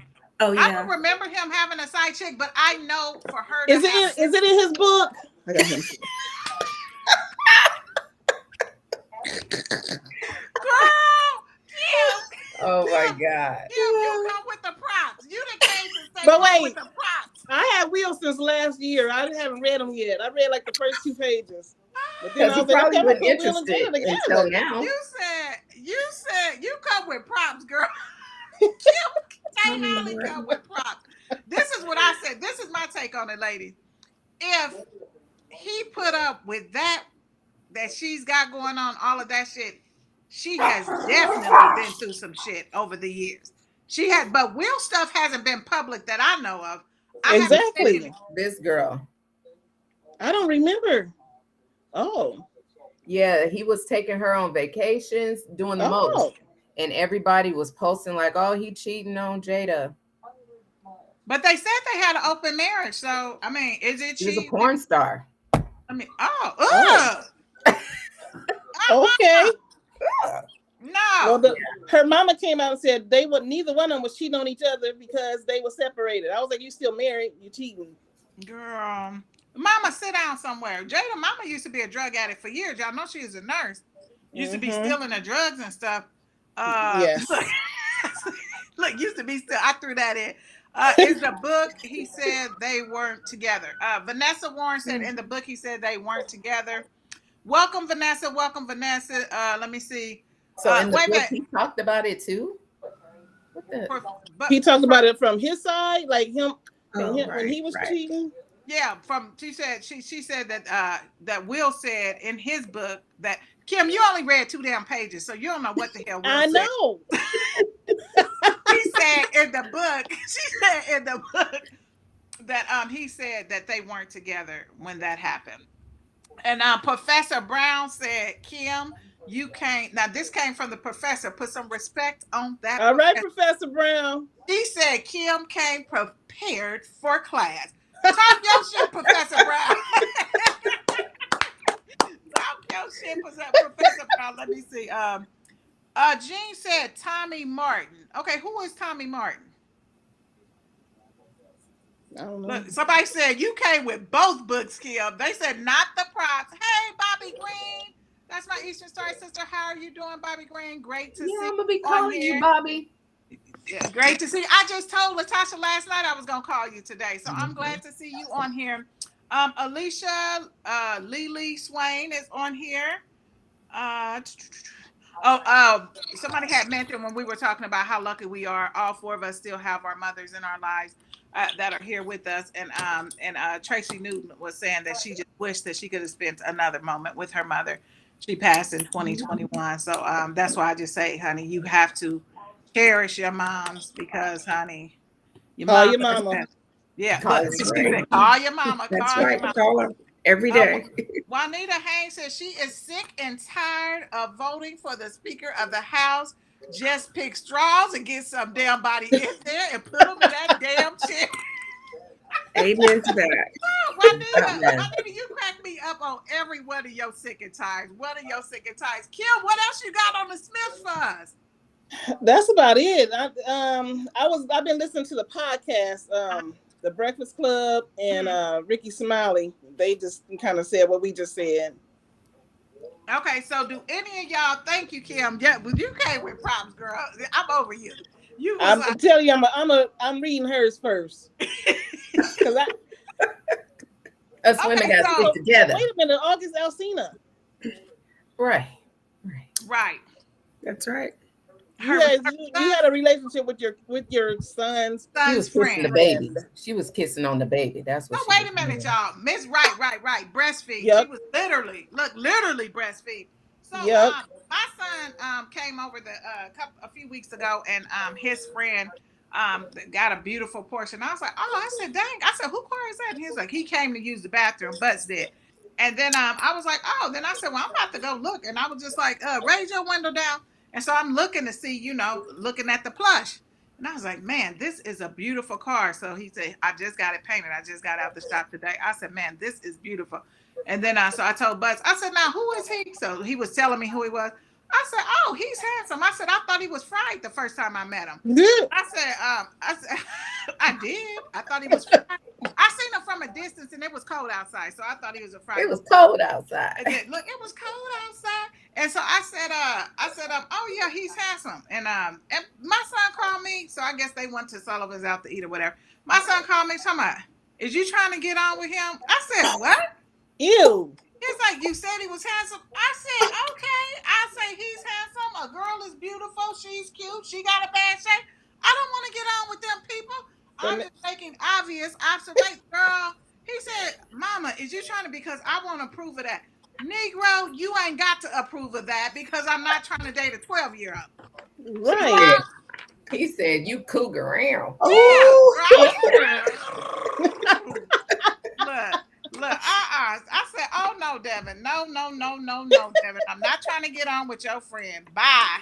Oh I yeah. don't remember him having a side chick, but I know for her. Is it in his book? I got him. Girl, Kim. oh my God. Kim, you come with the props. You done came to say But come wait. with the props. I had Will since last year. I haven't read them yet. I read like the first 2 pages. But then Because I he was like, probably okay, wasn't Will and Jada interested together. until now. You said you come with props, girl. Kim only come with props. This is what I said. This is my take on it, ladies. If he put up with that she's got going on, all of that shit, she has definitely been through some shit over the years. She had, but Will stuff hasn't been public that I know of. Exactly. This girl. I don't remember. Oh. Yeah, he was taking her on vacations, doing the most. And everybody was posting like, oh, he cheating on Jada. But they said they had an open marriage. So, I mean, is it cheating? She's a porn star. I mean, Okay. No. Well, her mama came out and said neither one of them was cheating on each other because they were separated. I was like, you still married? You cheating. Girl. Mama, sit down somewhere. Jada mama used to be a drug addict for years. Y'all know she was a nurse. Used to be stealing her drugs and stuff. Yes. Look, used to be still. I threw that in. In the book, he said they weren't together. Vanessa Warren said in the book, he said they weren't together. Welcome, Vanessa. Welcome, Vanessa. Let me see. So in the book, he talked about it too? He talked about it from his side, like him, when he was cheating. Yeah, she said that that Will said in his book that Kim, you only read 2 damn pages, so you don't know what the hell Will I said. know. She said in the book that he said that they weren't together when that happened. And Professor Brown said, Kim, you can't. Now, this came from the professor. Put some respect on that. All right, Professor Brown. She said, Kim came prepared for class. Talk your shit, Professor Brown. Talk your shit, Professor Brown. Let me see. Jean said Tommy Martin. Okay, who is Tommy Martin? I don't know. Look, somebody said you came with both books, Kim. They said not the props. Hey, Bobby Green. That's my Eastern Star sister. How are you doing, Bobby Green? Great to see you. I'm going to be calling you, Bobby. Yeah, great to see you. I just told Latasha last night I was going to call you today. So I'm glad to see you on here. Alicia Lily Swain is on here. Somebody had mentioned when we were talking about how lucky we are. All 4 of us still have our mothers in our lives that are here with us. And Tracy Newton was saying that she just wished that she could have spent another moment with her mother. She passed in 2021. So that's why I just say, honey, you have to cherish your moms because, honey, your mama. Yeah, call your mama. That's right. Call her every day. Juanita Haynes says she is sick and tired of voting for the Speaker of the House. Just pick straws and get some damn body in there and put them in that damn chair. Amen to that. Juanita, you crack me up on every one of your sick and tired. Kim, what else you got on the Smith for us? That's about it. I've been listening to the podcast, The Breakfast Club and Ricky Smiley. They just kind of said what we just said. Okay, so do any of y'all? Thank you, Kim. Yeah, but you came with props, girl. I'm over you. I'm telling you, I'm reading hers first because us women got to stick together. Wait a minute, August Alsina. Right. That's right. You had a relationship with your son's friend. The baby. She was kissing on the baby. That's what. Wait a minute, y'all. Miss right. Breastfeed. Yep. She was literally breastfeed. So my son came over a few weeks ago, and his friend got a beautiful portion. I was like, I said, dang. I said, who car is that? And he was like, he came to use the bathroom. Butts did. And then I was like, oh, then I said, well, I'm about to go look. And I was just like, raise your window down. And so I'm looking to see, looking at the plush. And I was like, man, this is a beautiful car. So he said, I just got it painted. I just got out the shop today. I said, man, this is beautiful. And then so I told Buzz, I said, now who is he? So he was telling me who he was. I said, oh, he's handsome. I said, I thought he was fried the first time I met him. I said, I did. I thought he was fried. I seen him from a distance and it was cold outside. So I thought he was a fried. It was cold outside. Look, it was cold outside. And so I said, oh yeah, he's handsome. And my son called me. So I guess they went to Sullivan's out to eat or whatever. My son called me talking about, is you trying to get on with him? I said, what? Ew. He's like, you said he was handsome. I said, okay. I say he's handsome. A girl is beautiful. She's cute. She got a bad shape. I don't want to get on with them people. I'm just making obvious observation, girl. He said, Mama, is you trying to, because I want to approve of that. Negro, you ain't got to approve of that because I'm not trying to date a 12-year-old. Right. He said, you cougar around. Oh, yeah, Look, I said, oh no, Devin. No, Devin. I'm not trying to get on with your friend. Bye.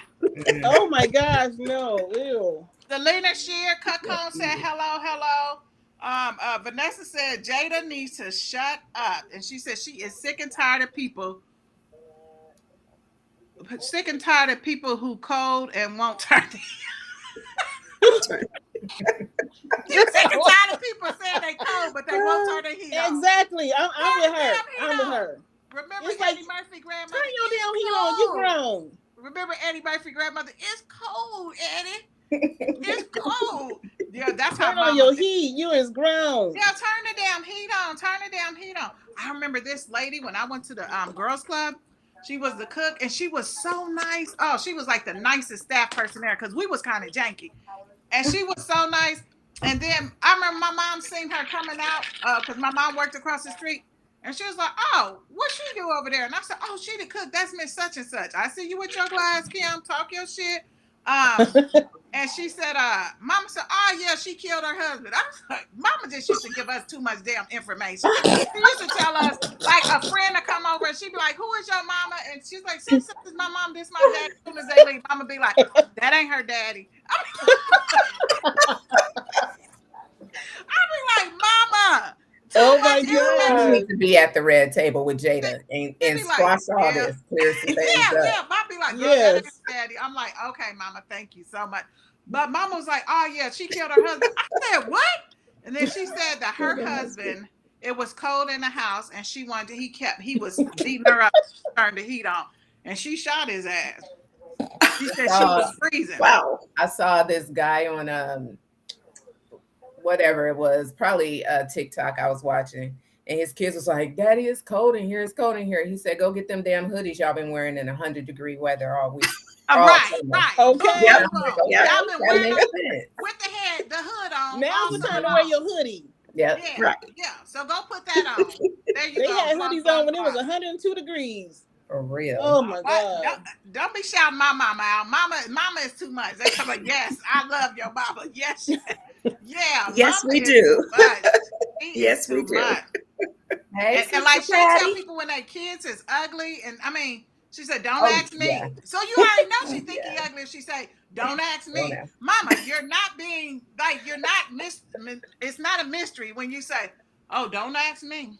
Oh my gosh, no. Ew. Selena Shear, Cucon said hello. Vanessa said Jada needs to shut up. And she said she is sick and tired of people who cold and won't turn You're sick and tired of people saying they cold, but they won't turn their heat on. Exactly. I'm with her. I'm with her. Remember it's Eddie Murphy grandmother? Turn your damn heat on. You grown. Remember Eddie Murphy grandmother? It's cold, Eddie. It's cold. Yeah, that's turn how on your heat. You is grown. Yeah, turn the damn heat on. I remember this lady when I went to the girls club. She was the cook and she was so nice. Oh, she was like the nicest staff person there because we was kind of janky. And she was so nice. And then I remember my mom seen her coming out because my mom worked across the street. And she was like, oh, what she do over there? And I said, oh, she the cook. That's Miss Such and Such. I see you with your glass, Kim. Talk your shit. And she said, Mama said, oh, yeah, she killed her husband. I was like, Mama just used to give us too much damn information. She used to tell us, like, a friend to come over and she'd be like, who is your mama? And she's like, this is my mom, this is my daddy. As soon as they leave, Mama be like, that ain't her daddy. I'd be like, Mama. Oh my God. You need to be at the red table with Jada and squash all this. Clear some things up. Yeah. Mom be like, yes, Daddy. I'm like, okay, Mama, thank you so much. But Mama was like, oh yeah, she killed her husband. I said, what? And then she said that her husband, it was cold in the house, and she wanted he was beating her up, turned the heat on, and she shot his ass. She said she was freezing. Wow. I saw this guy on whatever it was, probably TikTok I was watching, and his kids was like, Daddy, it's cold in here. It's cold in here. He said, go get them damn hoodies y'all been wearing in 100-degree weather all week. Right. Okay. Y'all been wearing with the hood on. Now's the time to wear your hoodie. Yeah. Right. Yeah. So go put that on. There you go. They had hoodies on when it was 102 degrees. For real. Oh my God. Don't be shouting my mama out. Mama is too much. They come like, yes, I love your mama. Yes. Yeah. Yes, we do. Yes, we do. Hey, and like she tell people when their kids is ugly, and I mean, she said, don't ask me. Yeah. So you already know she think he ugly if she say, don't ask me. Mama, you're not being like, you're not it's not a mystery when you say, oh, don't ask me.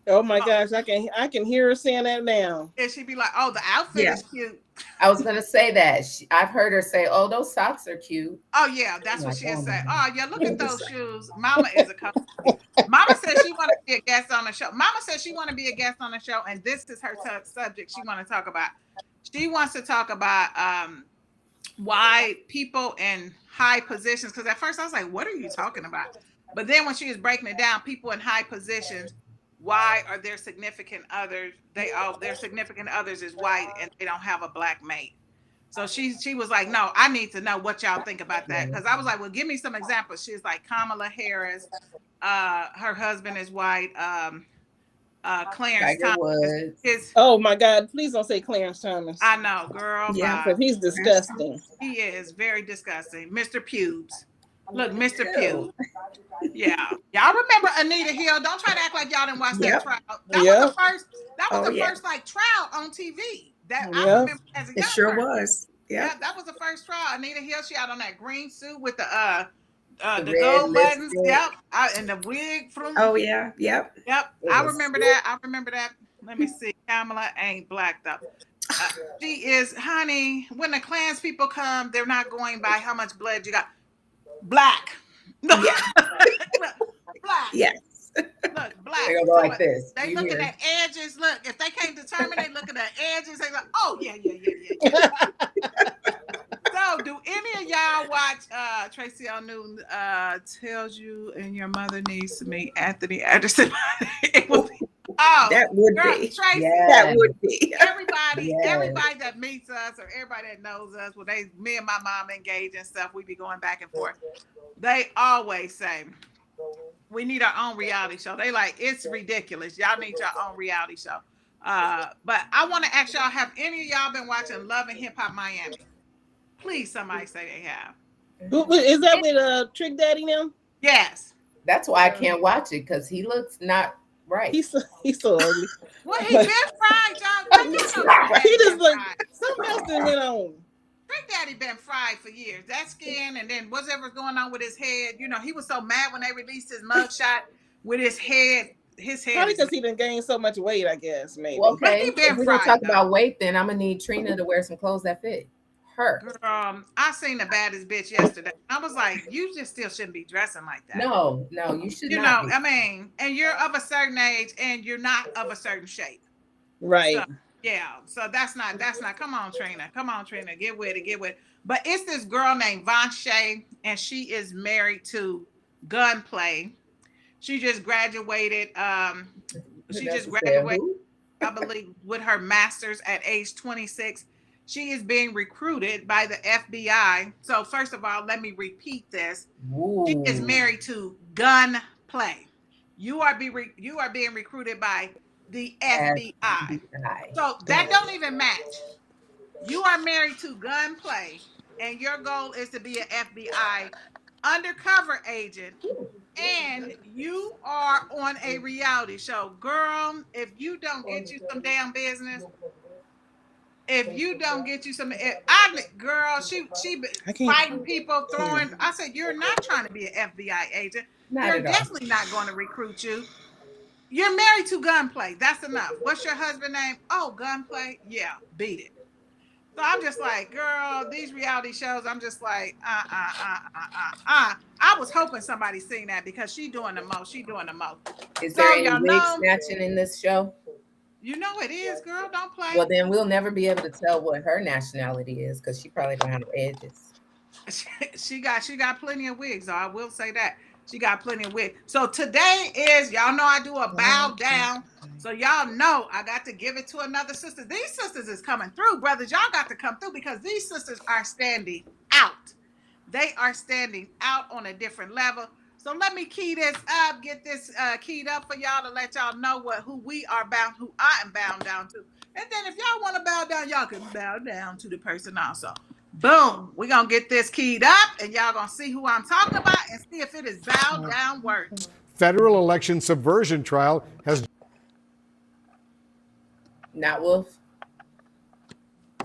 Oh my gosh, I can hear her saying that now. And she'd be like, oh, the outfit is cute. I was gonna say that. I've heard her say, oh, those socks are cute. Oh yeah, that's what she'll say. Oh yeah, look at those shoes. Mama is a couple. Mama says she want to be a guest on the show. Mama says she want to be a guest on the show, and this is her subject she want to talk about. She wants to talk about why people in high positions, because at first I was like, what are you talking about? But then when she was breaking it down, people in high positions, why are their significant others? Their significant others is white and they don't have a black mate. So she was like, no, I need to know what y'all think about that. Because I was like, well, give me some examples. She's like Kamala Harris, her husband is white, Clarence Thomas. Oh my God, please don't say Clarence Thomas. I know, girl. Yeah, because he's disgusting. He is very disgusting. Mr. Pubes. Look, Mr. Pugh. Yeah, y'all remember Anita Hill? Don't try to act like y'all didn't watch that Yep. trial. That was Yep. the first. That was Oh, the yeah. first like trial on TV that I Yep. remember as a It young sure person. was. Yeah, Yep. that was the first trial. Anita Hill, she had on that green suit with the The the red gold buttons. lipstick. Yep, and the wig from. Oh, yeah. Yep. Yep, It I was remember that. I remember that. Let me see. Kamala ain't black though. She is, honey. When the clans people come, they're not going by how much blood you got. Black. No, Yeah. black. Yes. Look, black. They're gonna go So like this. they You looking hear? at edges. Look, if they can't determine, they look at the edges. They like, oh yeah. So, do any of y'all watch Tracy L. Newton tells you and your mother needs to meet Anthony Anderson? It was That would girl, be. Tracy. Yeah. That would be. Everybody, Yes. everybody that meets us or everybody that knows us, when me and my mom engage and stuff, we be going back and forth. They always say, we need our own reality show. They like, it's ridiculous. Y'all need your own reality show. But I want to ask y'all, have any of y'all been watching Love and Hip Hop Miami? Please, somebody say they have. Is that with Trick Daddy now? Yes. That's why I can't watch it, because he looks not right. He's so ugly. Well, he been fried, y'all. He just like something else that went on. Trick Daddy been fried for years. That skin, and then whatever's going on with his head. You know, he was so mad when they released his mugshot with his head. His head. Probably because he done gained so much weight, I guess, maybe. Well, okay, But he been if we're gonna fried, talk about weight, then I'm gonna need Trina to wear some clothes that fit her. I seen the baddest bitch yesterday. I was like, you just still shouldn't be dressing like that. No, you should You not. know, I mean, and you're of a certain age and you're not of a certain shape. Right. So, yeah. So that's not, come on, Trina. Get with it. But it's this girl named Vanshay, and she is married to Gunplay. She just graduated. I believe, with her master's at age 26. She is being recruited by the FBI. So first of all, let me repeat this. Ooh. She is married to Gunplay. You are being recruited by the FBI. So that don't even match. You are married to Gunplay, and your goal is to be an FBI undercover agent, and you are on a reality show. Girl, if you don't get you some damn business, girl, she fighting people, throwing. I said, you're not trying to be an FBI agent. They're definitely not going to recruit you. You're married to Gunplay. That's enough. What's your husband's name? Oh, Gunplay. Yeah, beat it. So I'm just like, girl, these reality shows, I'm just like, I was hoping somebody seen that, because she doing the most. Is there any wig snatching in this show? You know it is, girl. Don't play. Well, then we'll never be able to tell what her nationality is, because she probably don't have no edges. She got plenty of wigs, though. I will say that. She got plenty of wigs. So today is, y'all know I do a bow down. So y'all know I got to give it to another sister. These sisters is coming through, brothers. Y'all got to come through, because these sisters are standing out. They are standing out on a different level. So let me key this up, get this keyed up for y'all, to let y'all know who I am bound down to. And then if y'all want to bow down, y'all can bow down to the person also. Boom. We're going to get this keyed up, and y'all going to see who I'm talking about and see if it is bowed down words. Federal election subversion trial has... Not Wolf.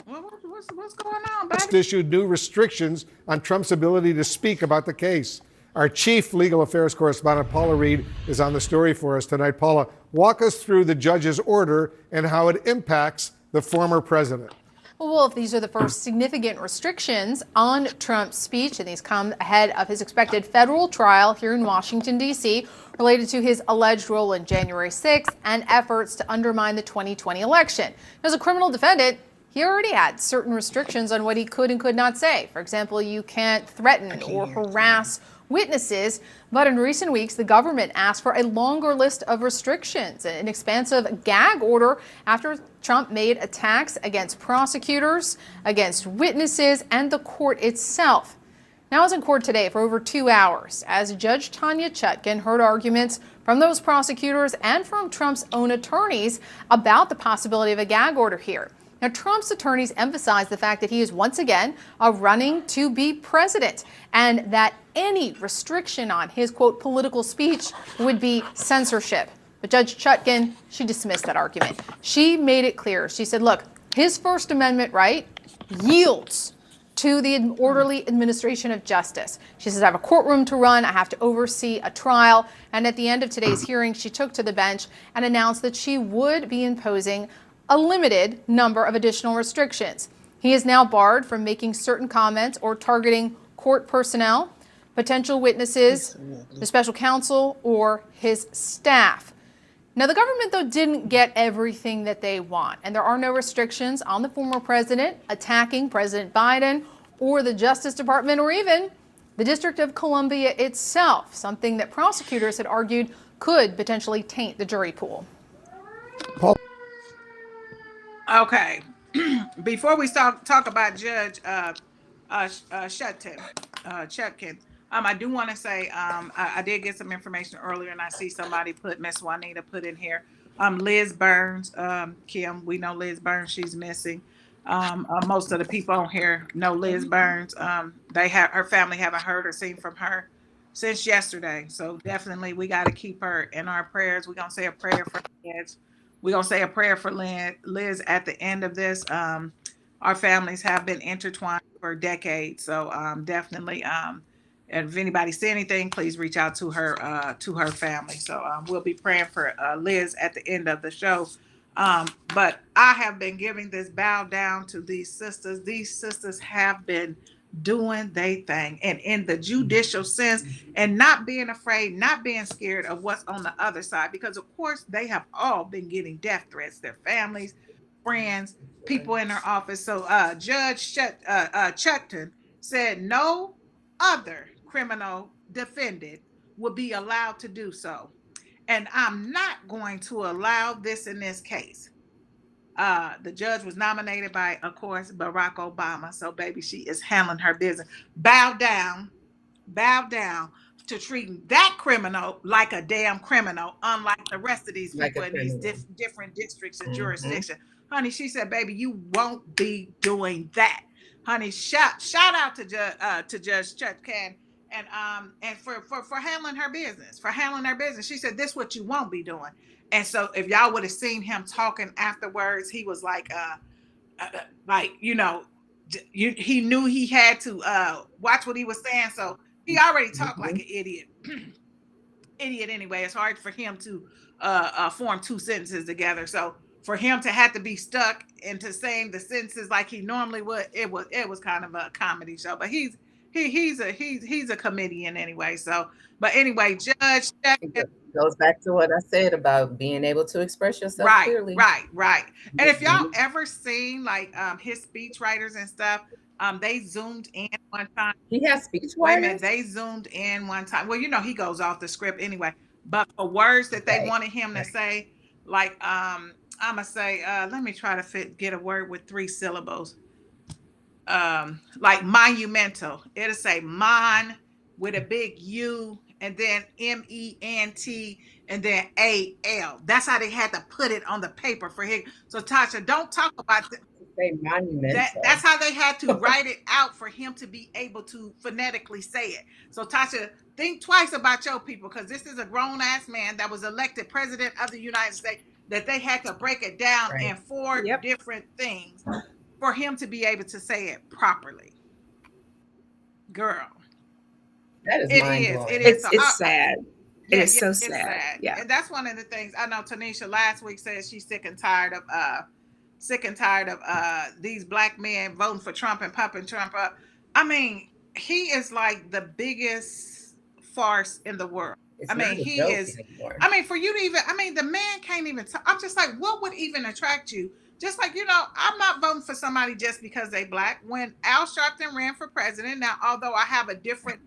What's going on, baby? Issued new restrictions on Trump's ability to speak about the case. Our chief legal affairs correspondent, Paula Reed, is on the story for us tonight. Paula, walk us through the judge's order and how it impacts the former president. Well, Wolf, these are the first significant restrictions on Trump's speech, and these come ahead of his expected federal trial here in Washington, D.C., related to his alleged role in January 6th and efforts to undermine the 2020 election. As a criminal defendant, he already had certain restrictions on what he could and could not say. For example, you can't threaten or harass witnesses, but in recent weeks, the government asked for a longer list of restrictions, an expansive gag order after Trump made attacks against prosecutors, against witnesses, and the court itself. Now, I was in court today for over 2 hours as Judge Tanya Chutkan heard arguments from those prosecutors and from Trump's own attorneys about the possibility of a gag order here. Now, Trump's attorneys emphasize the fact that he is once again running to be president and that any restriction on his, quote, political speech would be censorship. But Judge Chutkan, she dismissed that argument. She made it clear. She said, look, his First Amendment right yields to the orderly administration of justice. She says, I have a courtroom to run. I have to oversee a trial. And at the end of today's hearing, she took to the bench and announced that she would be imposing a limited number of additional restrictions. He is now barred from making certain comments or targeting court personnel, potential witnesses, the special counsel, or his staff. Now, the government, though, didn't get everything that they want, and there are no restrictions on the former president attacking President Biden or the Justice Department or even the District of Columbia itself, something that prosecutors had argued could potentially taint the jury pool. Okay. Before we talk about Judge Chutkan, I do want to say I did get some information earlier, and I see somebody Miss Juanita put in here. Liz Burns, Kim, we know Liz Burns. She's missing. Most of the people on here know Liz Burns. Her family haven't heard or seen from her since yesterday. So definitely we got to keep her in our prayers. We're gonna say a prayer for Liz. We're gonna say a prayer for Liz at the end of this. Our families have been intertwined for decades, so definitely. And if anybody see anything, please reach out to her family. So we'll be praying for Liz at the end of the show. But I have been giving this bow down to these sisters. These sisters have been doing their thing, and in the judicial sense, and not being afraid, not being scared of what's on the other side, because of course they have all been getting death threats, their families, friends, people in their office. So Judge Chutkan said no other criminal defendant will be allowed to do so. And I'm not going to allow this in this case. The judge was nominated by, of course, Barack Obama. So, baby, she is handling her business. Bow down to treating that criminal like a damn criminal, unlike the rest of these people in these different districts and jurisdictions. Honey, she said, baby, you won't be doing that. Honey, shout out to Judge Chutkan and for handling her business. She said, this is what you won't be doing. And so if y'all would have seen him talking afterwards, he was like, he knew he had to watch what he was saying. So he already talked like an idiot. Idiot anyway. It's hard for him to form two sentences together. So for him to have to be stuck into saying the sentences like he normally would, it was kind of a comedy show. But he's a comedian anyway. So, but anyway, Judge goes back to what I said about being able to express yourself clearly. Right. And if y'all ever seen like his speech writers and stuff, they zoomed in one time. He has speech Wait a writers? minute, they zoomed in one time. Well, he goes off the script anyway. But for words that they wanted him to say, like I'm gonna say, let me try to get a word with 3 syllables. Like monumental. It'll say mon with a big U and then MENT and then AL. That's how they had to put it on the paper for him. So Tasha, don't talk about that's how they had to write it out for him to be able to phonetically say it. So Tasha, think twice about your people, because this is a grown-ass man that was elected president of the United States, that they had to break it down in 4 different things for him to be able to say it properly. Girl. That is mind-blowing. It's sad. It is so sad. Yeah. And that's one of the things. I know Tanisha last week said she's sick and tired of these black men voting for Trump and pumping Trump up. I mean, he is like the biggest farce in the world. He is anymore. For you to even, the man can't even talk. I'm just like, what would even attract you? Just like, I'm not voting for somebody just because they black. When Al Sharpton ran for president, now, although I have a different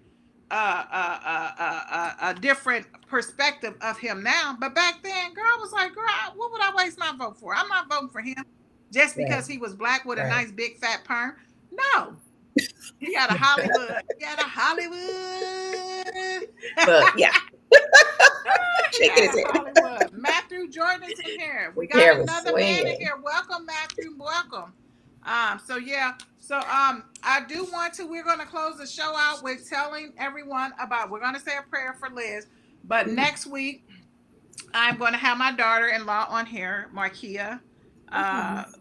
different perspective of him now, but back then, girl, I was like, girl, what would I waste my vote for? I'm not voting for him just because he was black with a nice big fat perm. No. He got a Hollywood. But yeah. Shaking his head. Matthew joined us in here. We The hair got was another man in swinging. here. Welcome, Matthew. Welcome. So yeah. So I do want to. We're going to close the show out with telling everyone about. We're going to say a prayer for Liz, but next week I'm going to have my daughter-in-law on here, Markia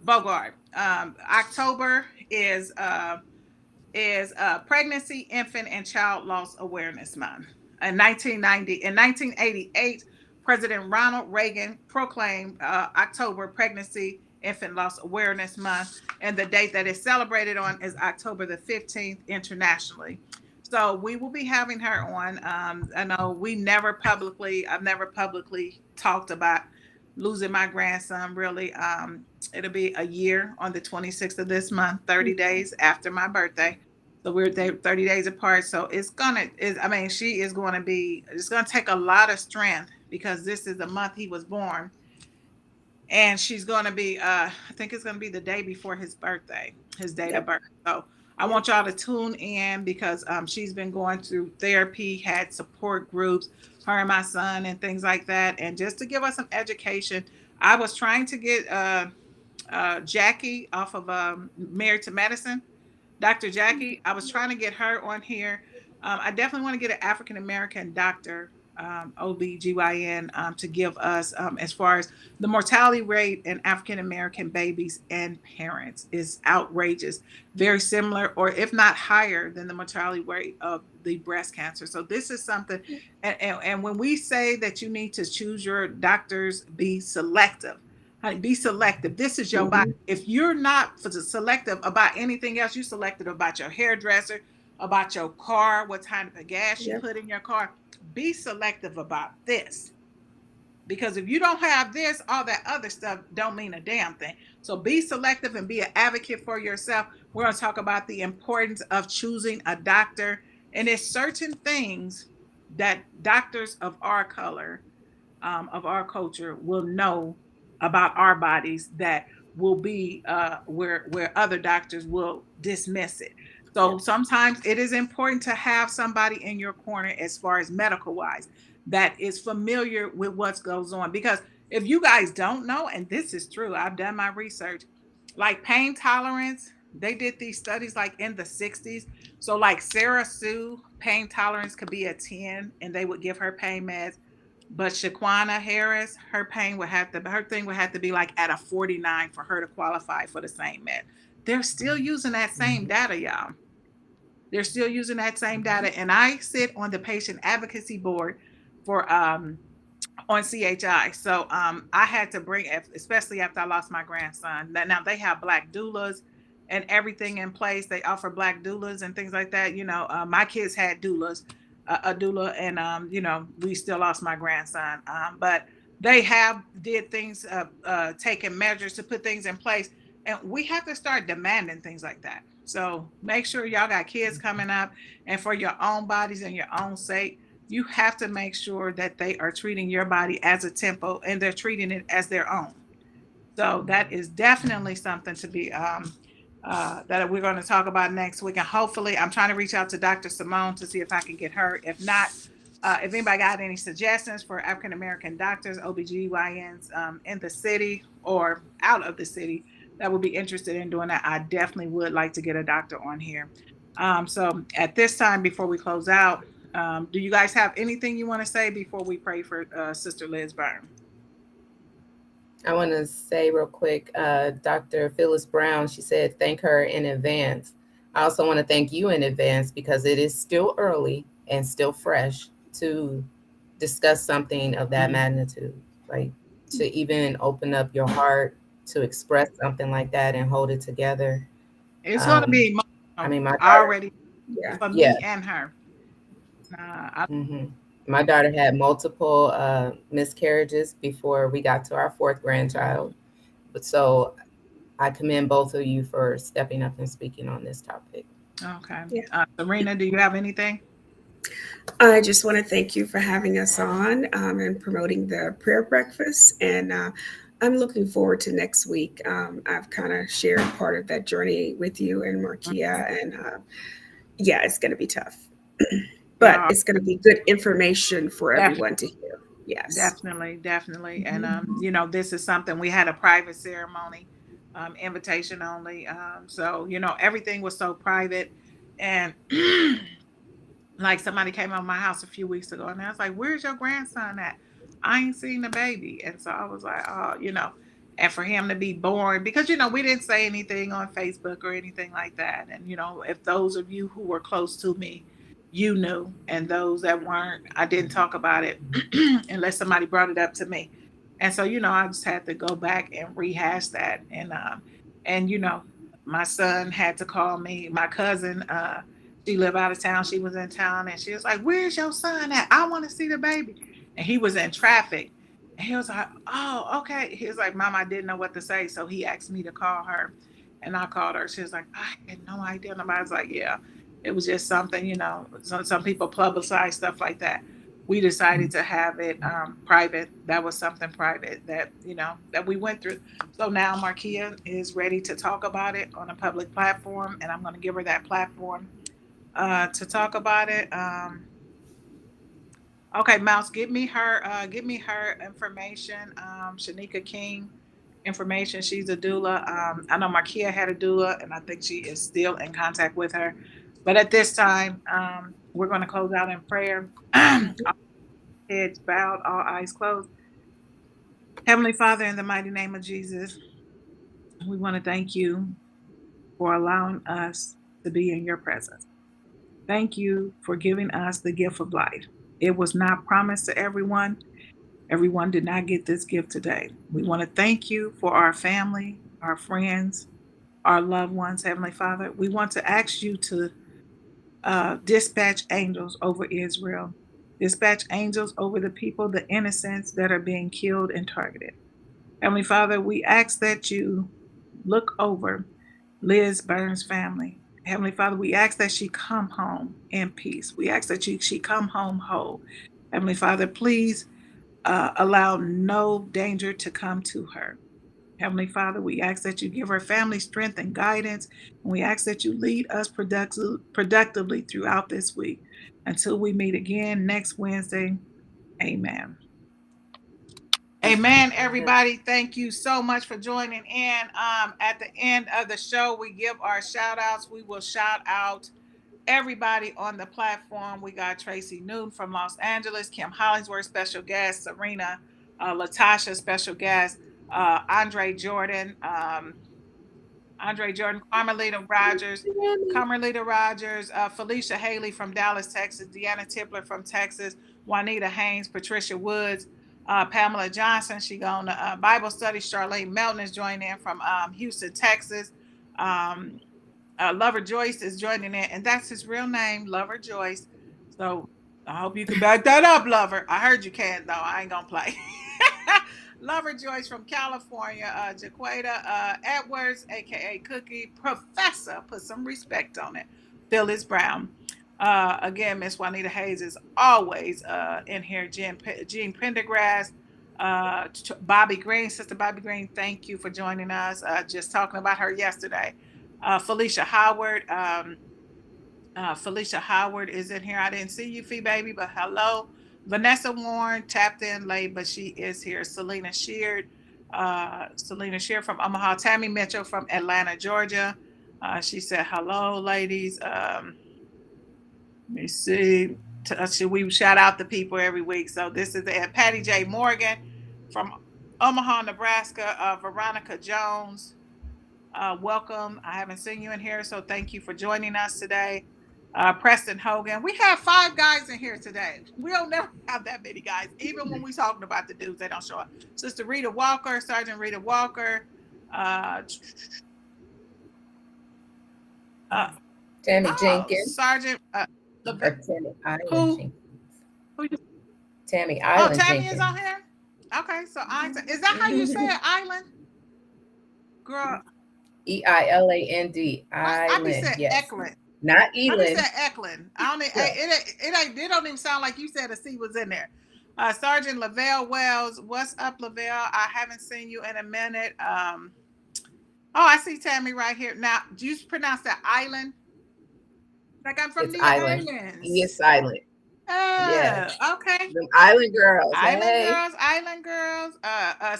Bogart. October is Pregnancy, Infant, and Child Loss Awareness Month. In 1988, President Ronald Reagan proclaimed October Pregnancy, Infant Loss Awareness Month, and the date that it's celebrated on is October the 15th internationally. So we will be having her on. I know I've never publicly talked about losing my grandson, really. It'll be a year on the 26th of this month, 30 days after my birthday. So we're 30 days apart. So it's gonna take a lot of strength because this is the month he was born. And she's gonna be I think it's gonna be the day before his birthday, his date of birth. So I want y'all to tune in because she's been going through therapy, had support groups, her and my son and things like that. And just to give us some education, I was trying to get Jackie off of Married to Medicine. Dr. Jackie, I was trying to get her on here. I definitely want to get an African American doctor, OBGYN, to give us as far as the mortality rate in African American babies and parents is outrageous, very similar, or if not higher than the mortality rate of the breast cancer. So this is something, and when we say that you need to choose your doctors, be selective. Honey, be selective. This is your body. If you're not selective about anything else, you selective about your hairdresser, about your car, what kind of gas you put in your car. Be selective about this. Because if you don't have this, all that other stuff don't mean a damn thing. So be selective and be an advocate for yourself. We're going to talk about the importance of choosing a doctor. And there's certain things that doctors of our color, of our culture, will know about our bodies that will be where other doctors will dismiss it. So sometimes it is important to have somebody in your corner as far as medical wise that is familiar with what goes on. Because if you guys don't know, and this is true, I've done my research, like pain tolerance, they did these studies like in the 60s. So like Sarah Sue, pain tolerance could be a 10 and they would give her pain meds. But Shaquana Harris, her thing would have to be like at a 49 for her to qualify for the same med. They're still using that same data, y'all. They're still using that same data. And I sit on the patient advocacy board for on CHI. So I had to bring, especially after I lost my grandson. Now they have Black doulas and everything in place. They offer Black doulas and things like that. You know, my kids had doulas. A doula, and we still lost my grandson, but they did things, taking measures to put things in place, and we have to start demanding things like that. So make sure y'all got kids coming up, and for your own bodies and your own sake, you have to make sure that they are treating your body as a temple and they're treating it as their own. So that is definitely something to be that we're going to talk about next week. And hopefully I'm trying to reach out to Dr. Simone to see if I can get her. If not, if anybody got any suggestions for African American doctors, OBGYNs in the city or out of the city that would be interested in doing that, I definitely would like to get a doctor on here. So at this time, before we close out, do you guys have anything you want to say before we pray for Sister Liz Byrne? I want to say real quick, Dr. Phyllis Brown, she said, thank her in advance. I also want to thank you in advance because it is still early and still fresh to discuss something of that magnitude, like to even open up your heart to express something like that and hold it together. It's going to be emotional. I mean, my daughter, already for me and her. My daughter had multiple miscarriages before we got to our fourth grandchild. But so I commend both of you for stepping up and speaking on this topic. Okay. Serena, do you have anything? I just want to thank you for having us on and promoting the prayer breakfast. And I'm looking forward to next week. I've kind of shared part of that journey with you and Markia. And it's going to be tough. But it's going to be good information for everyone to hear. Yes. Definitely. And this is something we had a private ceremony, invitation only. So everything was so private, and like somebody came over my house a few weeks ago, and I was like, "Where's your grandson at? I ain't seen the baby." And so I was like, "Oh, and for him to be born, because we didn't say anything on Facebook or anything like that. And if those of you who were close to me, you knew, and those that weren't, I didn't talk about it unless somebody brought it up to me. And so I just had to go back and rehash that, and my son had to call me. My cousin, she lived out of town. She was in town, and she was like, "Where's your son at? I want to see the baby." And he was in traffic. And he was like, "Oh, okay." He was like, "Mom, I didn't know what to say." So he asked me to call her. And I called her. She was like, "I had no idea." And I was like, "Yeah, it was just something, some people publicize stuff like that." We decided to have it private. That was something private that we went through. So now Markia is ready to talk about it on a public platform, and I'm going to give her that platform to talk about it. Okay, Mouse, give me her information. Shanika King information. She's a doula. I know Markia had a doula, and I think she is still in contact with her. But at this time, we're going to close out in prayer. All heads bowed, all eyes closed. Heavenly Father, in the mighty name of Jesus, we want to thank you for allowing us to be in your presence. Thank you for giving us the gift of life. It was not promised to everyone. Everyone did not get this gift today. We want to thank you for our family, our friends, our loved ones, Heavenly Father. We want to ask you to dispatch angels over Israel, dispatch angels over the people, the innocents that are being killed and targeted. Heavenly Father, we ask that you look over Liz Burns' family. Heavenly Father, we ask that she come home in peace. We ask that she come home whole. Heavenly Father, please allow no danger to come to her. Heavenly Father, we ask that you give her family strength and guidance. And we ask that you lead us productively throughout this week. Until we meet again next Wednesday. Amen. Amen, everybody. Thank you so much for joining in. At the end of the show, we give our shout outs. We will shout out everybody on the platform. We got Tracy Newton from Los Angeles, Kim Hollingsworth, special guest, Serena, Latasha, special guest, Andre Jordan, Carmelita Rogers, Felicia Haley from Dallas, Texas, Deanna Tipler from Texas, Juanita Haynes, Patricia Woods, Pamela Johnson. She going to Bible study. Charlene Melton is joining in from Houston, Texas. Lover Joyce is joining in, and that's his real name, Lover Joyce. So I hope you can back that up, Lover. I heard you can, though. I ain't gonna play. Lover Joyce from California, Jaqueta Edwards, aka Cookie Professor, put some respect on it. Phyllis Brown. Again, Miss Juanita Hayes is always in here. Jean Pendergrass, Bobby Green, Sister Bobby Green, thank you for joining us. Just talking about her yesterday. Felicia Howard. Felicia Howard is in here. I didn't see you, Fee Baby, but hello. Vanessa Warren tapped in late, but she is here. Selena Sheard from Omaha. Tammy Mitchell from Atlanta, Georgia. She said, "Hello, ladies." Let me see. We shout out the people every week. So this is Patty J. Morgan from Omaha, Nebraska. Veronica Jones. Welcome. I haven't seen you in here, so thank you for joining us today. Preston Hogan. We have 5 guys in here today. We don't never have that many guys. Even when we're talking about the dudes, they don't show up. Sister Rita Walker, Sergeant Rita Walker. Tammy Jenkins. Sergeant. Tammy Island Jenkins. Tammy Island Jenkins. Tammy is on here? Okay, so is that how you say it, Island? Girl. EILAND. Island. Yes. Eklund. Not Elin. I said Eklund. It don't even sound like you said a C was in there. Sergeant Lavelle Wells. What's up, Lavelle? I haven't seen you in a minute. I see Tammy right here. Now, do you pronounce that Island? Like I'm from the islands. E is silent. Yes. Okay. Them Island Girls. Island Hey. Girls, Island Girls,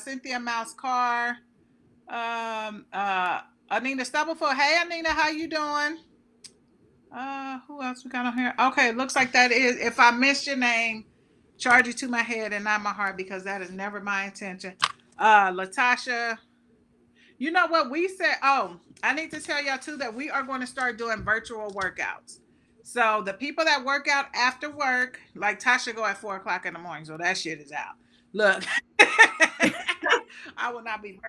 Cynthia Mouse Carr, Anita Stubblefoot. Hey, Anita, how you doing? Who else we got on here? Okay, looks like that is, if I missed your name, charge it to my head and not my heart, because that is never my intention. Latasha, you know what we said? Oh, I need to tell y'all too that we are going to start doing virtual workouts. So the people that work out after work, like Tasha, go at 4:00 in the morning, so that shit is out. Look, I will not be.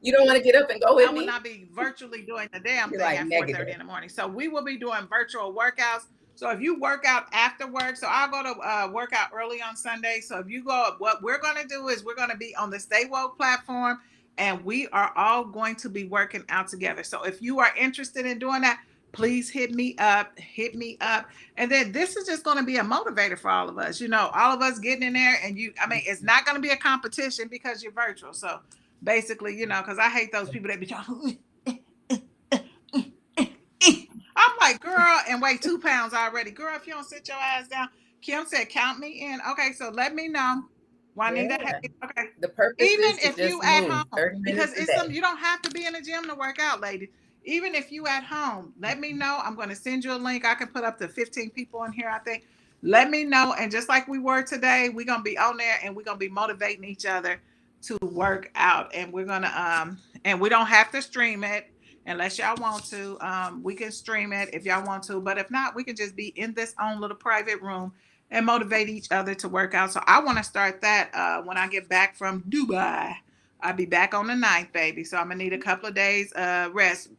You don't want to get up and go with I will me? not be virtually doing the damn You're thing like at negative. 4:30 in the morning. So we will be doing virtual workouts. So if you work out after work, so I'll go to work out early on Sunday. So if you go, what we're going to do is we're going to be on the Stay Woke platform, and we are all going to be working out together. So if you are interested in doing that, please hit me up. And then this is just going to be a motivator for all of us. You know, all of us getting in there, and it's not going to be a competition because you're virtual. So basically, you know, because I hate those people that be trying. I'm like, girl, and weigh 2 pounds already. Girl, if you don't sit your ass down. Kim said, count me in. Okay, so let me know. Juanita, Yeah. Okay. The purpose Even is to if you just at move home, 30 because minutes a it's day. you don't have to be in the gym to work out, ladies. Even if you at home, let me know. I'm going to send you a link. I can put up to 15 people in here, I think. Let me know. And just like we were today, we're going to be on there, and we're going to be motivating each other to work out. And we're going to, and we don't have to stream it unless y'all want to. We can stream it if y'all want to. But if not, we can just be in this own little private room and motivate each other to work out. So I want to start that when I get back from Dubai. I'll be back on the 9th, baby. So I'm going to need a couple of days rest.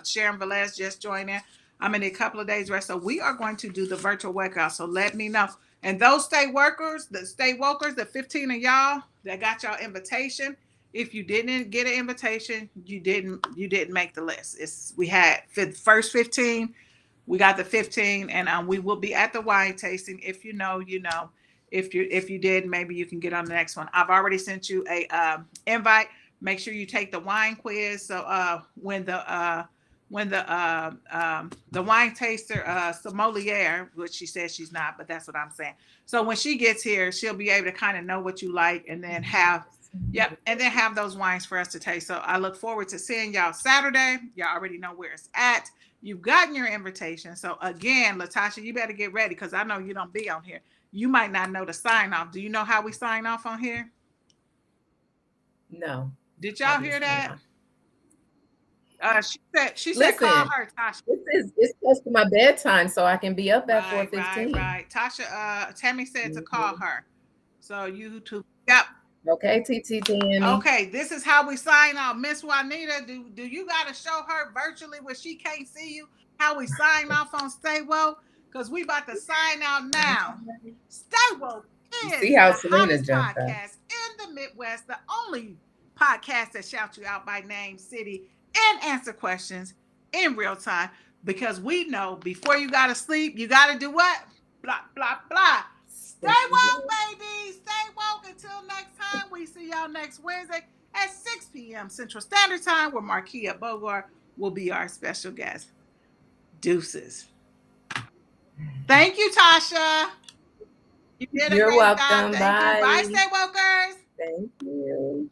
Sharon Velez just joined in. I'm going to need a couple of days rest. So we are going to do the virtual workout. So let me know. And those stay workers, the 15 of y'all that got y'all invitation, if you didn't get an invitation, you didn't make the list. We had the first 15. We got the 15, and we will be at the wine tasting. If you know, you know. If you did, maybe you can get on the next one. I've already sent you a invite. Make sure you take the wine quiz. So when the wine taster sommelier, which she says she's not, but that's what I'm saying. So when she gets here, she'll be able to kind of know what you like, and then have those wines for us to taste. So I look forward to seeing y'all Saturday. Y'all already know where it's at. You've gotten your invitation. So again, Latasha, you better get ready, because I know you don't be on here. You might not know the sign off. Do you know how we sign off on here? No. Did y'all hear that? She said Listen, call her, Tasha. It's close to my bedtime, so I can be up at 4:15. Right. Tasha, Tammy said to call her. So YouTube. Yep. Okay, TT Tammy. Okay, this is how we sign off. Miss Juanita, do you got to show her virtually when she can't see you how we sign off on Stay Woke? Because we about to sign out now. Stay Woke is See how the Selena hottest jumped up. podcast in the Midwest, the only podcast that shouts you out by name, city, and answer questions in real time. Because we know before you got to sleep, you got to do what? Blah, blah, blah. Stay woke, baby. Stay woke. Until next time, we see y'all next Wednesday at 6 p.m. Central Standard Time, where Markia Bogart will be our special guest. Deuces. Thank you, Tasha. You did a You're great welcome. job. Thank Bye. you. Bye, Stay Wokers. Thank you.